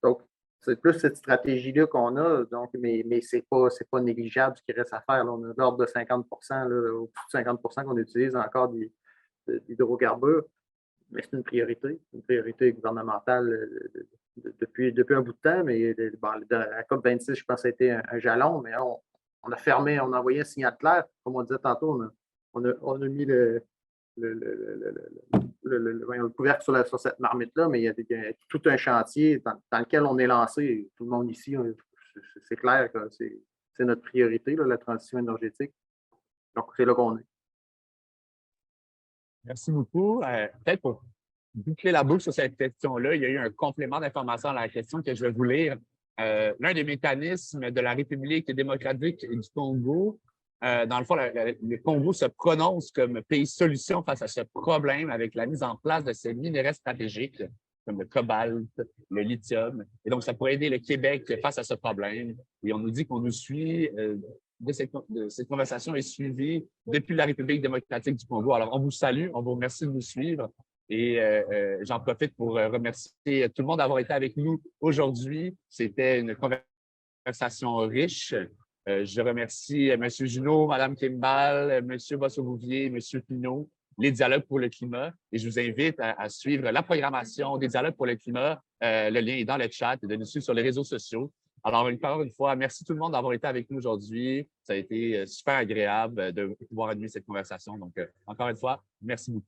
Donc, c'est plus cette stratégie-là qu'on a, donc, mais ce n'est pas négligeable ce qui reste à faire. Là, on a l'ordre de 50 au-dessus de 50 qu'on utilise encore d'hydrocarbures. Mais c'est une priorité gouvernementale depuis un bout de temps. Mais la COP 26, je pense que ça a été un jalon, mais on a fermé, on a envoyé un signal clair. Comme on disait tantôt, on a mis le couvercle sur cette marmite-là, mais il y a tout un chantier dans lequel on est lancé. Tout le monde ici, c'est clair que c'est notre priorité, là, la transition énergétique. Donc, c'est là qu'on est.
Merci beaucoup. Peut-être pour boucler la boucle sur cette question-là, il y a eu un complément d'information à la question que je vais vous lire. L'un des mécanismes de la République démocratique du Congo, dans le fond, le Congo se prononce comme pays solution face à ce problème avec la mise en place de ces minéraux stratégiques comme le cobalt, le lithium. Et donc, ça pourrait aider le Québec face à ce problème. Et on nous dit qu'on nous suit cette conversation est suivie depuis la République démocratique du Congo. Alors, on vous salue, on vous remercie de nous suivre et j'en profite pour remercier tout le monde d'avoir été avec nous aujourd'hui. C'était une conversation riche. Je remercie M. Junot, Mme Kimball, M. Bosso-Bouvier, M. Pinault, les dialogues pour le climat. Et je vous invite à suivre la programmation des dialogues pour le climat. Le lien est dans le chat et de nous suivre sur les réseaux sociaux. Alors, encore une fois, merci tout le monde d'avoir été avec nous aujourd'hui. Ça a été super agréable de pouvoir animer cette conversation. Donc, encore une fois, merci beaucoup.